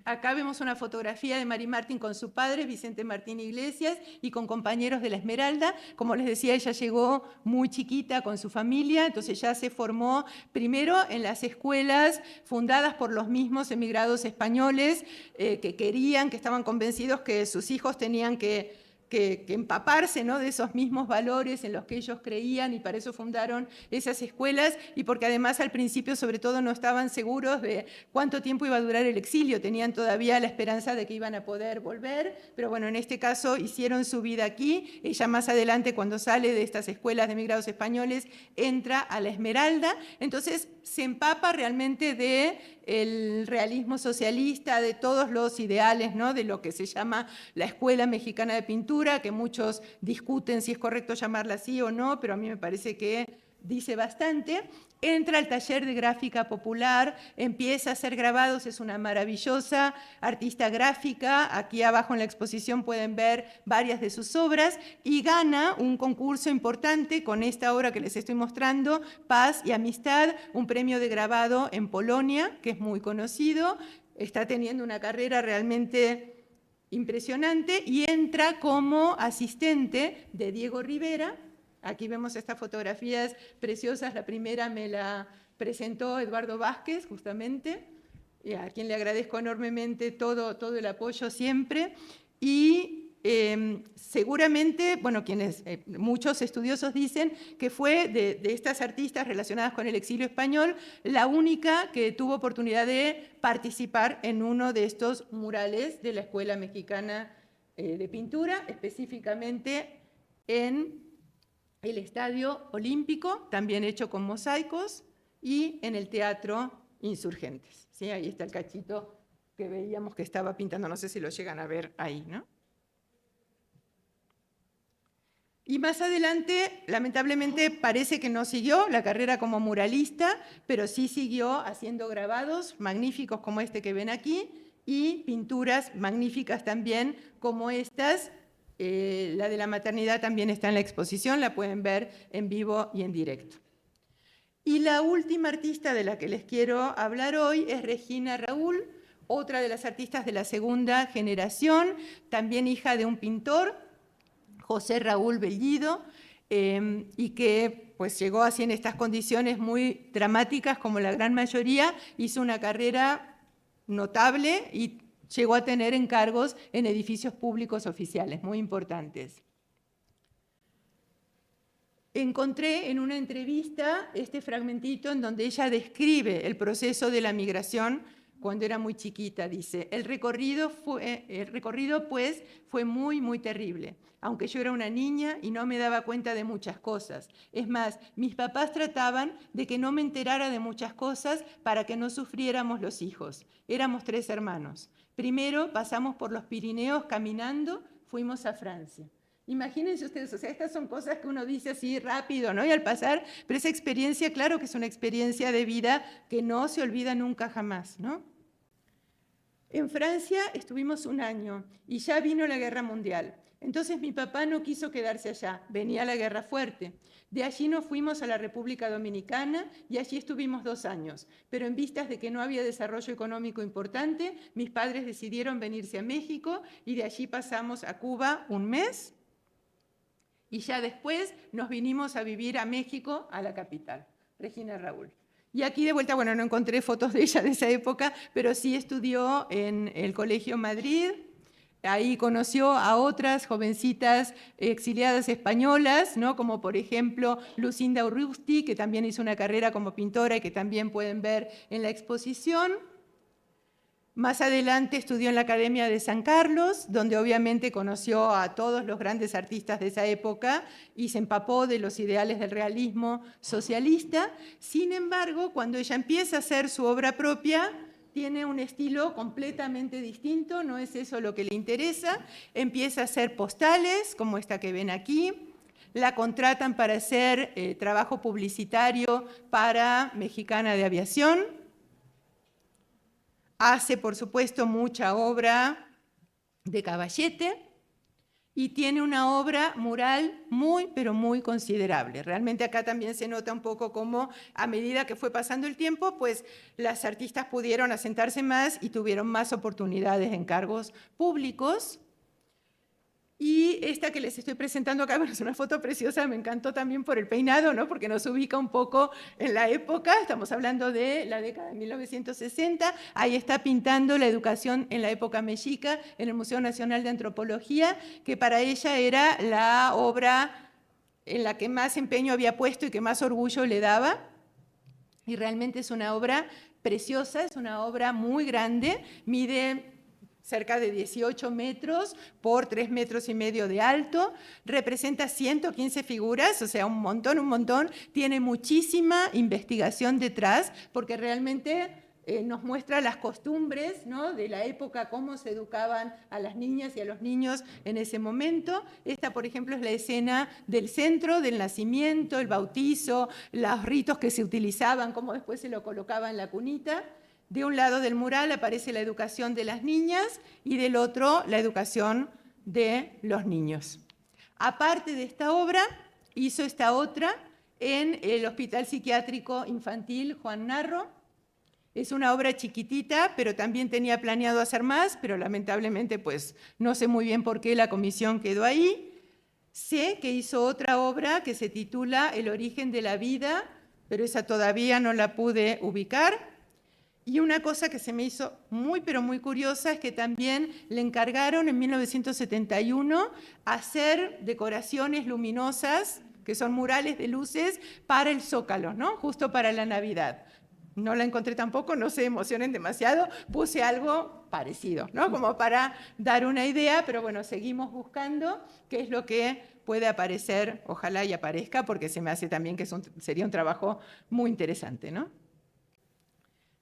Acá vemos una fotografía de Mary Martin con su padre, Vicente Martín Iglesias, y con compañeros de la Esmeralda. Como les decía, ella llegó muy chiquita con su familia, entonces ya se formó primero en las escuelas fundadas por los mismos emigrados españoles que querían, que estaban convencidos que sus hijos tenían que empaparse, ¿no?, de esos mismos valores en los que ellos creían, y para eso fundaron esas escuelas, y porque además al principio sobre todo no estaban seguros de cuánto tiempo iba a durar el exilio, tenían todavía la esperanza de que iban a poder volver, pero bueno, en este caso hicieron su vida aquí. Ella más adelante, cuando sale de estas escuelas de emigrados españoles, entra a la Esmeralda, entonces se empapa realmente del realismo socialista, de todos los ideales, ¿no?, de lo que se llama la Escuela Mexicana de Pintura, que muchos discuten si es correcto llamarla así o no, pero a mí me parece que dice bastante. Entra al taller de gráfica popular, empieza a hacer grabados, es una maravillosa artista gráfica. Aquí abajo en la exposición pueden ver varias de sus obras, y gana un concurso importante con esta obra que les estoy mostrando, Paz y Amistad, un premio de grabado en Polonia, que es muy conocido. Está teniendo una carrera realmente impresionante y entra como asistente de Diego Rivera. Aquí vemos estas fotografías preciosas. La primera me la presentó Eduardo Vázquez, justamente, a quien le agradezco enormemente todo el apoyo siempre. Y seguramente, bueno, muchos estudiosos dicen que fue de estas artistas relacionadas con el exilio español la única que tuvo oportunidad de participar en uno de estos murales de la Escuela Mexicana de Pintura, específicamente en el Estadio Olímpico, también hecho con mosaicos, y en el Teatro Insurgentes. ¿Sí? Ahí está el cachito que veíamos que estaba pintando, no sé si lo llegan a ver ahí, ¿no? Y más adelante, lamentablemente, parece que no siguió la carrera como muralista, pero sí siguió haciendo grabados magníficos como este que ven aquí, y pinturas magníficas también como estas. La de la maternidad también está en la exposición, la pueden ver en vivo y en directo. Y la última artista de la que les quiero hablar hoy es Regina Raúl, otra de las artistas de la segunda generación, también hija de un pintor, José Raúl Bellido, y que pues llegó así en estas condiciones muy dramáticas como la gran mayoría, hizo una carrera notable y llegó a tener encargos en edificios públicos oficiales muy importantes. Encontré en una entrevista este fragmentito en donde ella describe el proceso de la migración cuando era muy chiquita. Dice: el recorrido pues fue muy, muy terrible, aunque yo era una niña y no me daba cuenta de muchas cosas. Es más, mis papás trataban de que no me enterara de muchas cosas para que no sufriéramos los hijos. Éramos 3 hermanos. Primero pasamos por los Pirineos caminando, fuimos a Francia. Imagínense ustedes, o sea, estas son cosas que uno dice así rápido, ¿no? Y al pasar, pero esa experiencia, claro que es una experiencia de vida que no se olvida nunca jamás, ¿no? En Francia estuvimos un año y ya vino la Guerra Mundial. Entonces mi papá no quiso quedarse allá, venía la Guerra Fuerte. De allí nos fuimos a la República Dominicana y allí estuvimos 2 años. Pero en vistas de que no había desarrollo económico importante, mis padres decidieron venirse a México y de allí pasamos a Cuba 1 mes. Y ya después nos vinimos a vivir a México, a la capital, Regina Raúl. Y aquí de vuelta, bueno, no encontré fotos de ella de esa época, pero sí estudió en el Colegio Madrid. Ahí conoció a otras jovencitas exiliadas españolas, ¿no? Como por ejemplo Lucinda Urrusti, que también hizo una carrera como pintora y que también pueden ver en la exposición. Más adelante estudió en la Academia de San Carlos, donde obviamente conoció a todos los grandes artistas de esa época y se empapó de los ideales del realismo socialista. Sin embargo, cuando ella empieza a hacer su obra propia, tiene un estilo completamente distinto, no es eso lo que le interesa. Empieza a hacer postales, como esta que ven aquí. La contratan para hacer trabajo publicitario para Mexicana de Aviación. Hace, por supuesto, mucha obra de caballete y tiene una obra mural muy, pero muy considerable. Realmente acá también se nota un poco cómo a medida que fue pasando el tiempo, pues las artistas pudieron asentarse más y tuvieron más oportunidades en cargos públicos. Y esta que les estoy presentando acá, bueno, es una foto preciosa, me encantó también por el peinado, ¿no? Porque nos ubica un poco en la época, estamos hablando de la década de 1960, ahí está pintando la educación en la época mexica en el Museo Nacional de Antropología, que para ella era la obra en la que más empeño había puesto y que más orgullo le daba, y realmente es una obra preciosa, es una obra muy grande, mide cerca de 18 metros por 3,5 metros de alto, representa 115 figuras, o sea, un montón, tiene muchísima investigación detrás, porque realmente nos muestra las costumbres, ¿no?, de la época, cómo se educaban a las niñas y a los niños en ese momento. Esta, por ejemplo, es la escena del centro, del nacimiento, el bautizo, los ritos que se utilizaban, cómo después se lo colocaba en la cunita. De un lado del mural aparece la educación de las niñas y del otro la educación de los niños. Aparte de esta obra, hizo esta otra en el Hospital Psiquiátrico Infantil Juan Narro. Es una obra chiquitita, pero también tenía planeado hacer más, pero lamentablemente pues no sé muy bien por qué la comisión quedó ahí. Sé que hizo otra obra que se titula El origen de la vida, pero esa todavía no la pude ubicar. Y una cosa que se me hizo muy, pero muy curiosa es que también le encargaron en 1971 hacer decoraciones luminosas, que son murales de luces, para el Zócalo, ¿no? Justo para la Navidad. No la encontré tampoco, no se emocionen demasiado, puse algo parecido, ¿no? Como para dar una idea, pero bueno, seguimos buscando qué es lo que puede aparecer, ojalá y aparezca, porque se me hace también que sería un trabajo muy interesante, ¿no?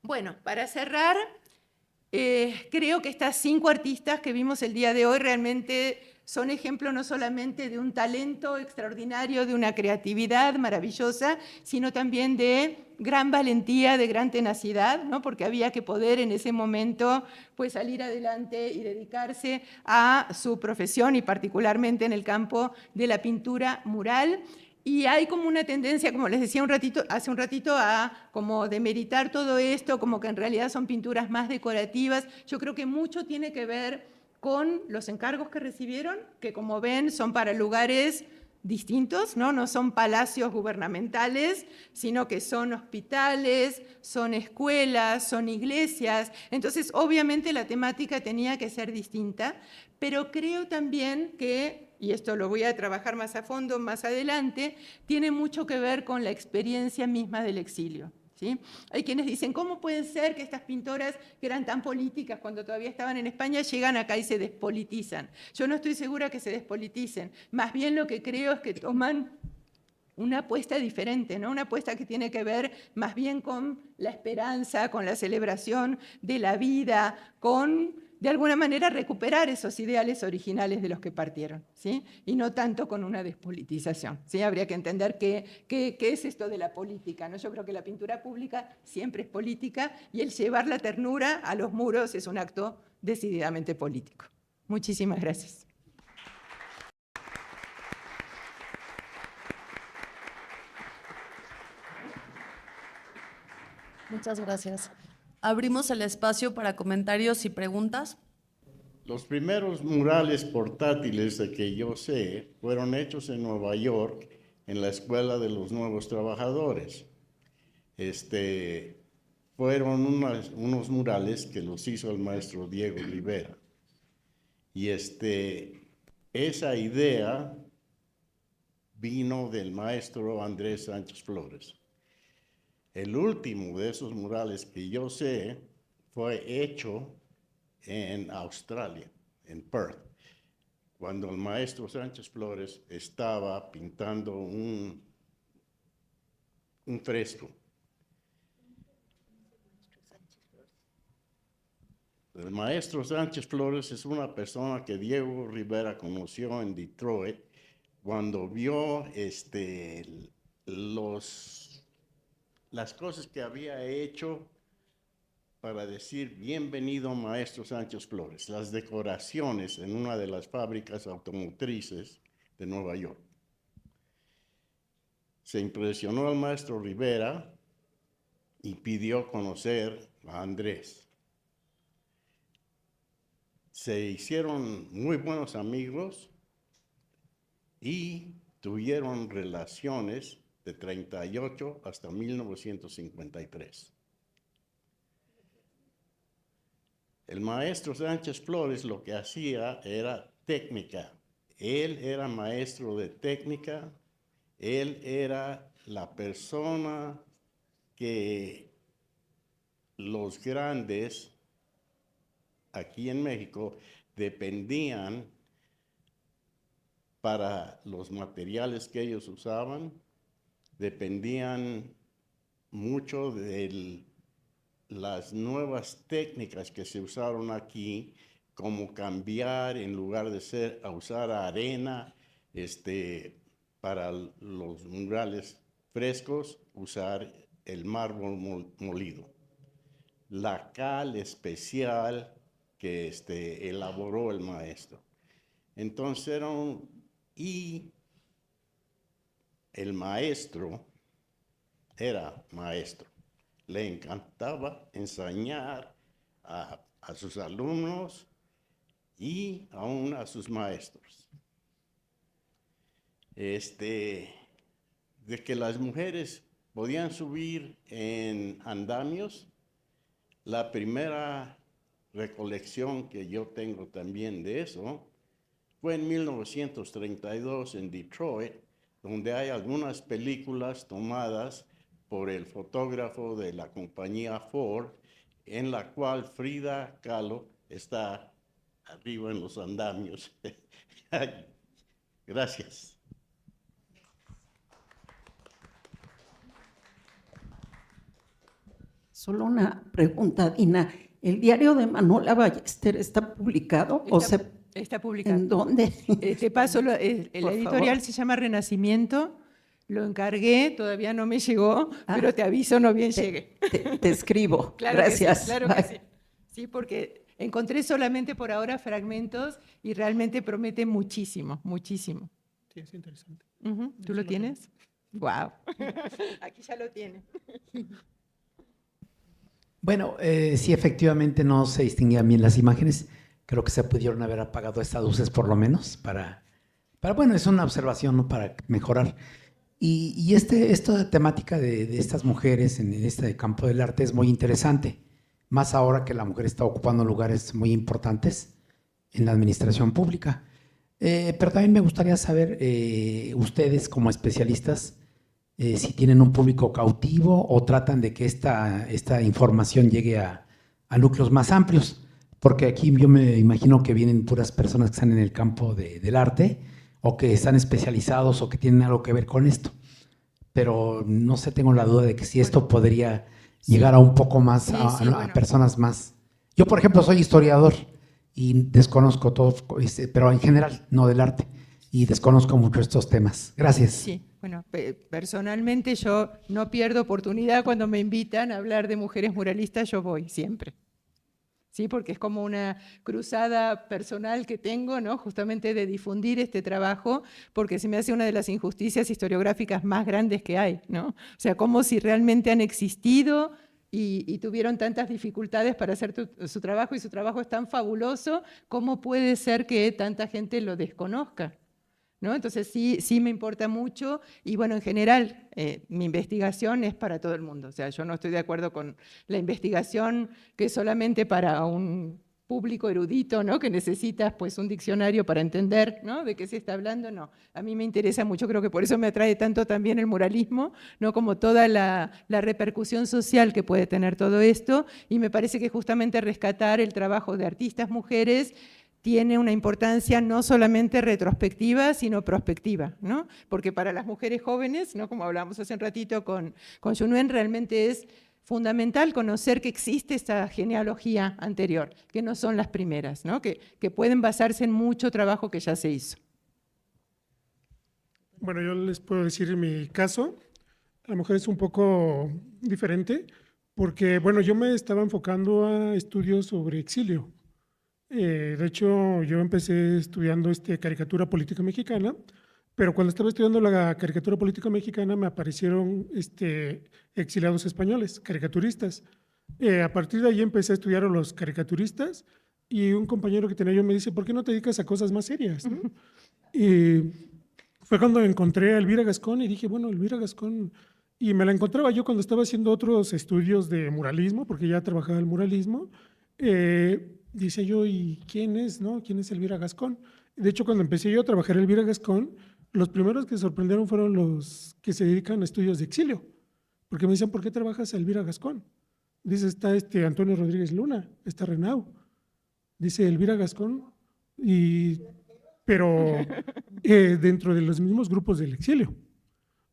Bueno, para cerrar, creo que estas 5 artistas que vimos el día de hoy realmente son ejemplo no solamente de un talento extraordinario, de una creatividad maravillosa, sino también de gran valentía, de gran tenacidad, ¿no? Porque había que poder en ese momento pues, salir adelante y dedicarse a su profesión y particularmente en el campo de la pintura mural. Y hay como una tendencia, como les decía hace un ratito, a como demeritar todo esto, como que en realidad son pinturas más decorativas. Yo creo que mucho tiene que ver con los encargos que recibieron, que como ven son para lugares distintos, ¿no? No son palacios gubernamentales, sino que son hospitales, son escuelas, son iglesias. Entonces, obviamente la temática tenía que ser distinta, pero creo también que, y esto lo voy a trabajar más a fondo más adelante, tiene mucho que ver con la experiencia misma del exilio. ¿Sí? Hay quienes dicen, ¿cómo puede ser que estas pintoras que eran tan políticas cuando todavía estaban en España llegan acá y se despolitizan? Yo no estoy segura que se despoliticen, más bien lo que creo es que toman una apuesta diferente, ¿no? Una apuesta que tiene que ver más bien con la esperanza, con la celebración de la vida, con, de alguna manera, recuperar esos ideales originales de los que partieron, ¿sí? Y no tanto con una despolitización, ¿sí? Habría que entender qué es esto de la política, ¿no? Yo creo que la pintura pública siempre es política y el llevar la ternura a los muros es un acto decididamente político. Muchísimas gracias. Muchas gracias. Abrimos el espacio para comentarios y preguntas. Los primeros murales portátiles de que yo sé fueron hechos en Nueva York, en la Escuela de los Nuevos Trabajadores. Fueron unos murales que los hizo el maestro Diego Rivera. Y esa idea vino del maestro Andrés Sánchez Flores. El último de esos murales que yo sé fue hecho en Australia, en Perth, cuando el maestro Sánchez Flores estaba pintando un fresco. El maestro Sánchez Flores es una persona que Diego Rivera conoció en Detroit cuando vio las cosas que había hecho para decir bienvenido maestro Sánchez Flores, las decoraciones en una de las fábricas automotrices de Nueva York. Se impresionó al maestro Rivera y pidió conocer a Andrés. Se hicieron muy buenos amigos y tuvieron relaciones de 38 hasta 1953. El maestro Sánchez Flores lo que hacía era técnica. Él era maestro de técnica, él era la persona que los grandes aquí en México dependían para los materiales que ellos usaban, dependían mucho de las nuevas técnicas que se usaron aquí, como cambiar en lugar de usar arena, para los murales frescos, usar el mármol molido. La cal especial que elaboró el maestro. Entonces y el maestro era maestro. Le encantaba enseñar a sus alumnos y aún a sus maestros. De que las mujeres podían subir en andamios, la primera recolección que yo tengo también de eso fue en 1932 en Detroit, donde hay algunas películas tomadas por el fotógrafo de la compañía Ford, en la cual Frida Kahlo está arriba en los andamios. Gracias. Solo una pregunta, Dina. ¿El diario de Manuela Ballester está publicado? Está publicado. ¿En dónde? Te paso, la editorial favor. se llama Renacimiento, lo encargué, todavía no me llegó, pero te aviso, no bien llegue. Te escribo. Claro Gracias. Que sí, claro que sí. Sí, porque encontré solamente por ahora fragmentos y realmente promete muchísimo, muchísimo. Sí, es interesante. ¿Tú lo tienes? Wow. Aquí ya lo tiene. Bueno, sí, efectivamente no se distinguían bien las imágenes. Creo que se pudieron haber apagado estas luces por lo menos bueno, es una observación, ¿no?, para mejorar. Y esta temática de estas mujeres en este campo del arte es muy interesante, más ahora que la mujer está ocupando lugares muy importantes en la administración pública. Pero también me gustaría saber, ustedes como especialistas, si tienen un público cautivo o tratan de que esta información llegue a núcleos más amplios, porque aquí yo me imagino que vienen puras personas que están en el campo del arte o que están especializados o que tienen algo que ver con esto, pero no sé, tengo la duda de que si esto podría llegar a un poco más, a personas más. Yo, por ejemplo, soy historiador y desconozco todo, pero en general, no del arte, y desconozco mucho estos temas. Gracias. Sí, bueno, personalmente yo no pierdo oportunidad cuando me invitan a hablar de mujeres muralistas, yo voy siempre. Sí, porque es como una cruzada personal que tengo, ¿no?, justamente de difundir este trabajo, porque se me hace una de las injusticias historiográficas más grandes que hay, ¿no? O sea, como si realmente han existido y tuvieron tantas dificultades para hacer su trabajo, y su trabajo es tan fabuloso, ¿cómo puede ser que tanta gente lo desconozca? ¿No? Entonces sí me importa mucho, y bueno, en general mi investigación es para todo el mundo. O sea, yo no estoy de acuerdo con la investigación que es solamente para un público erudito, ¿no? Que necesitas pues un diccionario para entender, ¿no? De qué se está hablando. No, a mí me interesa mucho, creo que por eso me atrae tanto también el muralismo, ¿no? Como toda la repercusión social que puede tener todo esto, y me parece que justamente rescatar el trabajo de artistas mujeres tiene una importancia no solamente retrospectiva, sino prospectiva, ¿no? Porque para las mujeres jóvenes, ¿no? Como hablábamos hace un ratito con Yunuen, realmente es fundamental conocer que existe esta genealogía anterior, que no son las primeras, ¿no? Que pueden basarse en mucho trabajo que ya se hizo. Bueno, yo les puedo decir en mi caso, a lo mejor es un poco diferente, porque, bueno, yo me estaba enfocando a estudios sobre exilio. De hecho, yo empecé estudiando caricatura política mexicana, pero cuando estaba estudiando la caricatura política mexicana me aparecieron exiliados españoles, caricaturistas. A partir de ahí empecé a estudiar a los caricaturistas, y un compañero que tenía yo me dice, ¿por qué no te dedicas a cosas más serias, ¿no? Y fue cuando encontré a Elvira Gascón y dije, bueno, Elvira Gascón, y me la encontraba yo cuando estaba haciendo otros estudios de muralismo, porque ya trabajaba el muralismo. Dice yo, ¿y quién es, no? ¿Quién es Elvira Gascón? De hecho, cuando empecé yo a trabajar Elvira Gascón, los primeros que sorprendieron fueron los que se dedican a estudios de exilio, porque me dicen, ¿por qué trabajas a Elvira Gascón? Dice, está Antonio Rodríguez Luna, está Renau. Dice Elvira Gascón, pero dentro de los mismos grupos del exilio.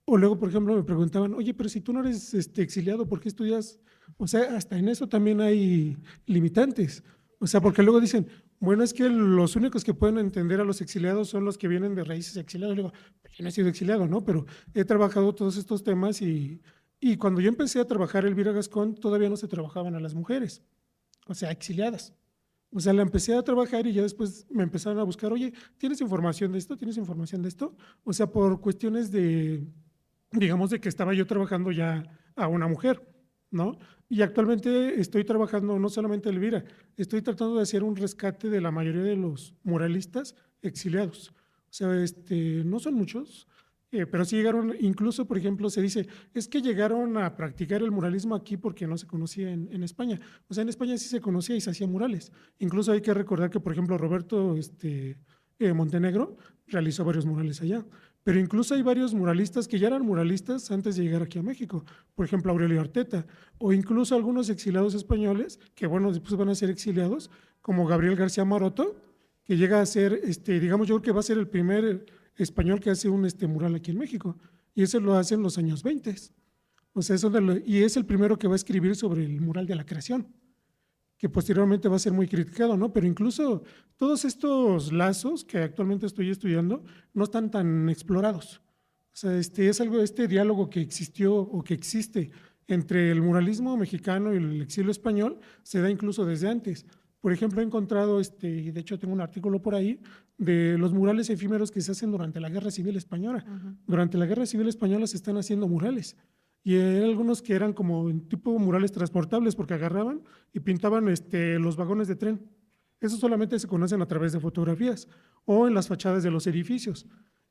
O luego, por ejemplo, me preguntaban, oye, pero si tú no eres exiliado, ¿por qué estudias? O sea, hasta en eso también hay limitantes. O sea, porque luego dicen, bueno, es que los únicos que pueden entender a los exiliados son los que vienen de raíces exiliadas. Luego, pues yo no he sido exiliado, ¿no? Pero he trabajado todos estos temas, y cuando yo empecé a trabajar Elvira Gascón, todavía no se trabajaban a las mujeres, o sea, exiliadas. O sea, la empecé a trabajar y ya después me empezaron a buscar, oye, ¿tienes información de esto? ¿Tienes información de esto? O sea, por cuestiones de, digamos, de que estaba yo trabajando ya a una mujer, ¿no? Y actualmente estoy trabajando no solamente Elvira, estoy tratando de hacer un rescate de la mayoría de los muralistas exiliados. O sea, no son muchos, pero sí llegaron, incluso, por ejemplo, se dice, es que llegaron a practicar el muralismo aquí porque no se conocía en España. O sea, en España sí se conocía y se hacían murales. Incluso hay que recordar que, por ejemplo, Roberto Montenegro realizó varios murales allá. Pero incluso hay varios muralistas que ya eran muralistas antes de llegar aquí a México. Por ejemplo, Aurelio Arteta, o incluso algunos exiliados españoles, que bueno, después van a ser exiliados, como Gabriel García Maroto, que llega a ser, digamos, yo creo que va a ser el primer español que hace un mural aquí en México. Y eso lo hace en los años 20. O sea, y es el primero que va a escribir sobre el mural de la creación, que posteriormente va a ser muy criticado, ¿no? Pero incluso todos estos lazos que actualmente estoy estudiando no están tan explorados. O sea, es algo, diálogo que existió o que existe entre el muralismo mexicano y el exilio español se da incluso desde antes. Por ejemplo, he encontrado, y de hecho tengo un artículo por ahí, de los murales efímeros que se hacen durante la Guerra Civil Española. Durante la Guerra Civil Española se están haciendo murales. Y hay algunos que eran como tipo murales transportables, porque agarraban y pintaban los vagones de tren. Eso solamente se conocen a través de fotografías o en las fachadas de los edificios.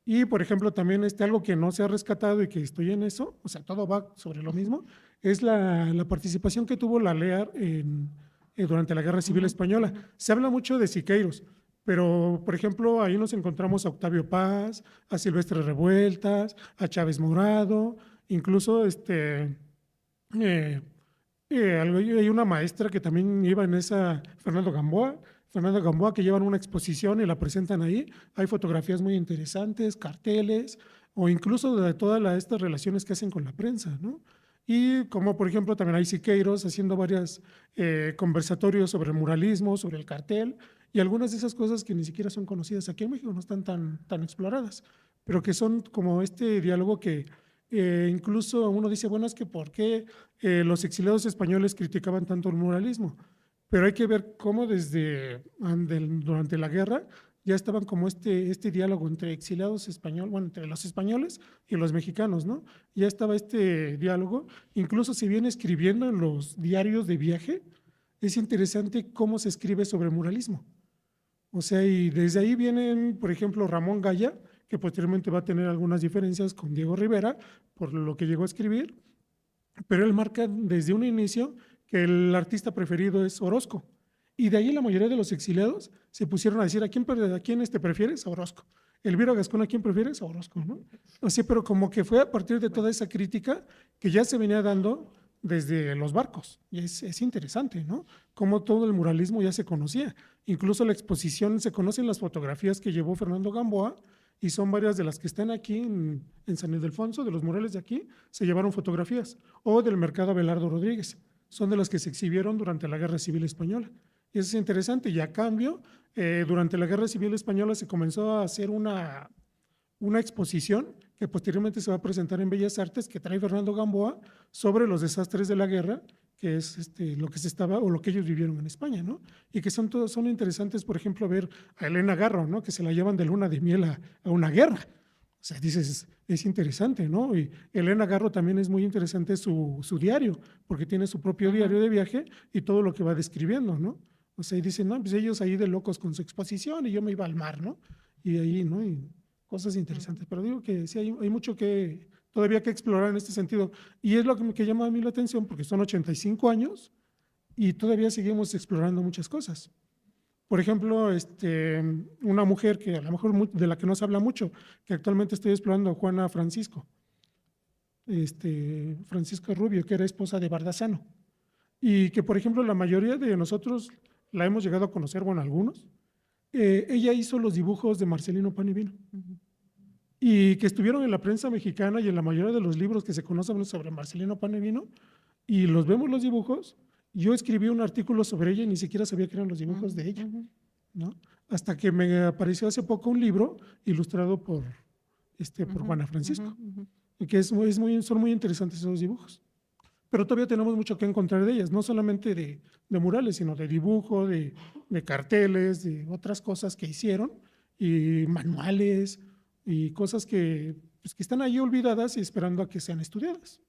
Y, por ejemplo, también algo que no se ha rescatado y que estoy en eso, o sea, todo va sobre lo mismo, es la participación que tuvo la LEAR durante la Guerra Civil Española. Se habla mucho de Siqueiros, pero, por ejemplo, ahí nos encontramos a Octavio Paz, a Silvestre Revueltas, a Chávez Morado. Incluso hay una maestra que también iba en esa, Fernando Gamboa, que llevan una exposición y la presentan ahí. Hay fotografías muy interesantes, carteles, o incluso de todas estas relaciones que hacen con la prensa, ¿no? Y como, por ejemplo, también hay Siqueiros haciendo varios conversatorios sobre el muralismo, sobre el cartel, y algunas de esas cosas que ni siquiera son conocidas aquí en México, no están tan exploradas, pero que son como diálogo que incluso uno dice, bueno, es que ¿por qué los exiliados españoles criticaban tanto el muralismo? Pero hay que ver cómo durante la guerra ya estaban como este diálogo entre exiliados españoles, bueno, entre los españoles y los mexicanos, ¿no? Ya estaba este diálogo, incluso se viene escribiendo en los diarios de viaje. Es interesante cómo se escribe sobre muralismo. O sea, y desde ahí vienen, por ejemplo, Ramón Gaya, que posteriormente va a tener algunas diferencias con Diego Rivera, por lo que llegó a escribir, pero él marca desde un inicio que el artista preferido es Orozco. Y de ahí la mayoría de los exiliados se pusieron a decir, ¿a quién prefieres? A Orozco. Elvira Gascón, ¿a quién prefieres? A Orozco, ¿no? O sea, pero como que fue a partir de toda esa crítica que ya se venía dando desde los barcos. Y es interesante, ¿no? Cómo todo el muralismo ya se conocía. Incluso la exposición, se conocen las fotografías que llevó Fernando Gamboa, y son varias de las que están aquí en San Ildefonso, de los murales de aquí, se llevaron fotografías. O del Mercado Abelardo Rodríguez. Son de las que se exhibieron durante la Guerra Civil Española. Y eso es interesante. Y a cambio, durante la Guerra Civil Española se comenzó a hacer una exposición que posteriormente se va a presentar en Bellas Artes, que trae Fernando Gamboa, sobre los desastres de la guerra, que es lo que se estaba o lo que ellos vivieron en España, ¿no? Y que son interesantes, por ejemplo, ver a Elena Garro, ¿no? Que se la llevan de luna de miel a una guerra. O sea, dices, es interesante, ¿no? Y Elena Garro también es muy interesante su diario, porque tiene su propio diario de viaje y todo lo que va describiendo, ¿no? O sea, y dicen, no, pues ellos ahí de locos con su exposición y yo me iba al mar, ¿no? Y ahí, ¿no? Y cosas interesantes. Pero digo que sí hay mucho que todavía que explorar en este sentido. Y es lo que llama a mí la atención, porque son 85 años y todavía seguimos explorando muchas cosas. Por ejemplo, una mujer que a lo mejor de la que no se habla mucho, que actualmente estoy explorando, Juana Francisco, Francisco Rubio, que era esposa de Bardazano. Y que, por ejemplo, la mayoría de nosotros la hemos llegado a conocer, bueno, algunos. Ella hizo los dibujos de Marcelino Pan y Vino. Y que estuvieron en la prensa mexicana y en la mayoría de los libros que se conocen sobre Marcelino Pan y Vino, y los vemos los dibujos. Yo escribí un artículo sobre ella y ni siquiera sabía que eran los dibujos de ella, ¿no? Hasta que me apareció hace poco un libro ilustrado por Juana Francisco, y que son muy interesantes esos dibujos. Pero todavía tenemos mucho que encontrar de ellas, no solamente de murales, sino de dibujo, de carteles, de otras cosas que hicieron, y manuales, y cosas que están ahí olvidadas y esperando a que sean estudiadas.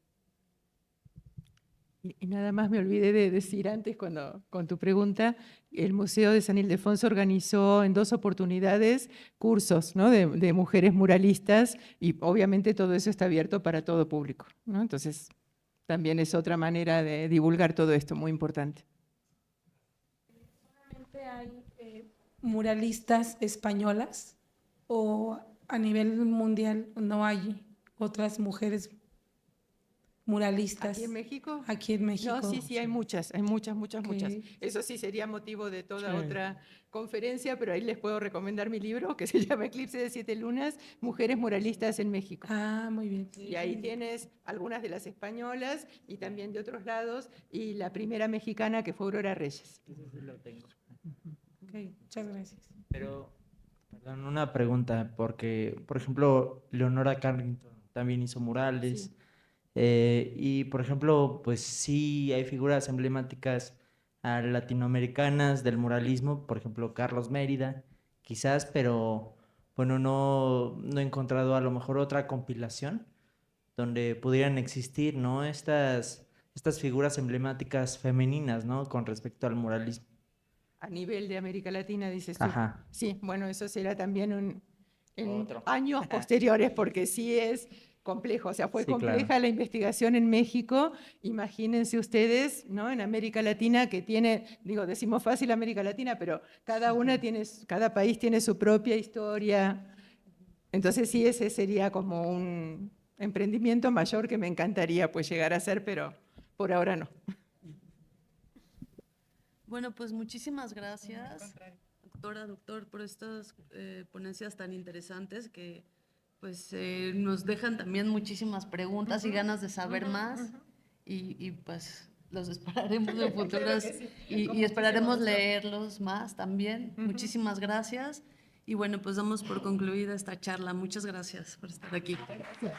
Y nada más me olvidé de decir antes, con tu pregunta, el Museo de San Ildefonso organizó en 2 oportunidades cursos, ¿no? de mujeres muralistas, y obviamente todo eso está abierto para todo público, ¿no? Entonces, también es otra manera de divulgar todo esto, muy importante. ¿Solamente hay muralistas españolas o a nivel mundial no hay otras mujeres muralistas? ¿Aquí en México? Aquí en México. No, sí, hay muchas. Eso sí sería motivo de toda otra conferencia, pero ahí les puedo recomendar mi libro que se llama Eclipse de 7 lunas, Mujeres muralistas en México. Ah, muy bien. Y ahí tienes algunas de las españolas y también de otros lados, y la primera mexicana que fue Aurora Reyes. Eso sí lo tengo. Ok, muchas gracias. Pero, perdón, una pregunta, porque, por ejemplo, Leonora Carrington también hizo murales. Sí. Y, por ejemplo, pues sí hay figuras emblemáticas latinoamericanas del muralismo, por ejemplo, Carlos Mérida, quizás, pero bueno, no he encontrado a lo mejor otra compilación donde pudieran existir, ¿no? Estas figuras emblemáticas femeninas, ¿no? Con respecto al muralismo. A nivel de América Latina, dices tú. Ajá. Sí, bueno, eso será también en Otro. años posteriores, porque sí es complejo, o sea, fue Sí, compleja claro. la investigación en México. Imagínense ustedes, ¿no? En América Latina, que tiene, decimos fácil América Latina, pero cada país tiene su propia historia. Entonces sí, ese sería como un emprendimiento mayor que me encantaría pues llegar a hacer, pero por ahora no. Bueno, pues muchísimas gracias, doctor, por estas ponencias tan interesantes que pues nos dejan también muchísimas preguntas y ganas de saber más, y pues los esperaremos en futuras y esperaremos leerlos más también. Muchísimas gracias, y bueno, pues damos por concluida esta charla. Muchas gracias por estar aquí. Gracias.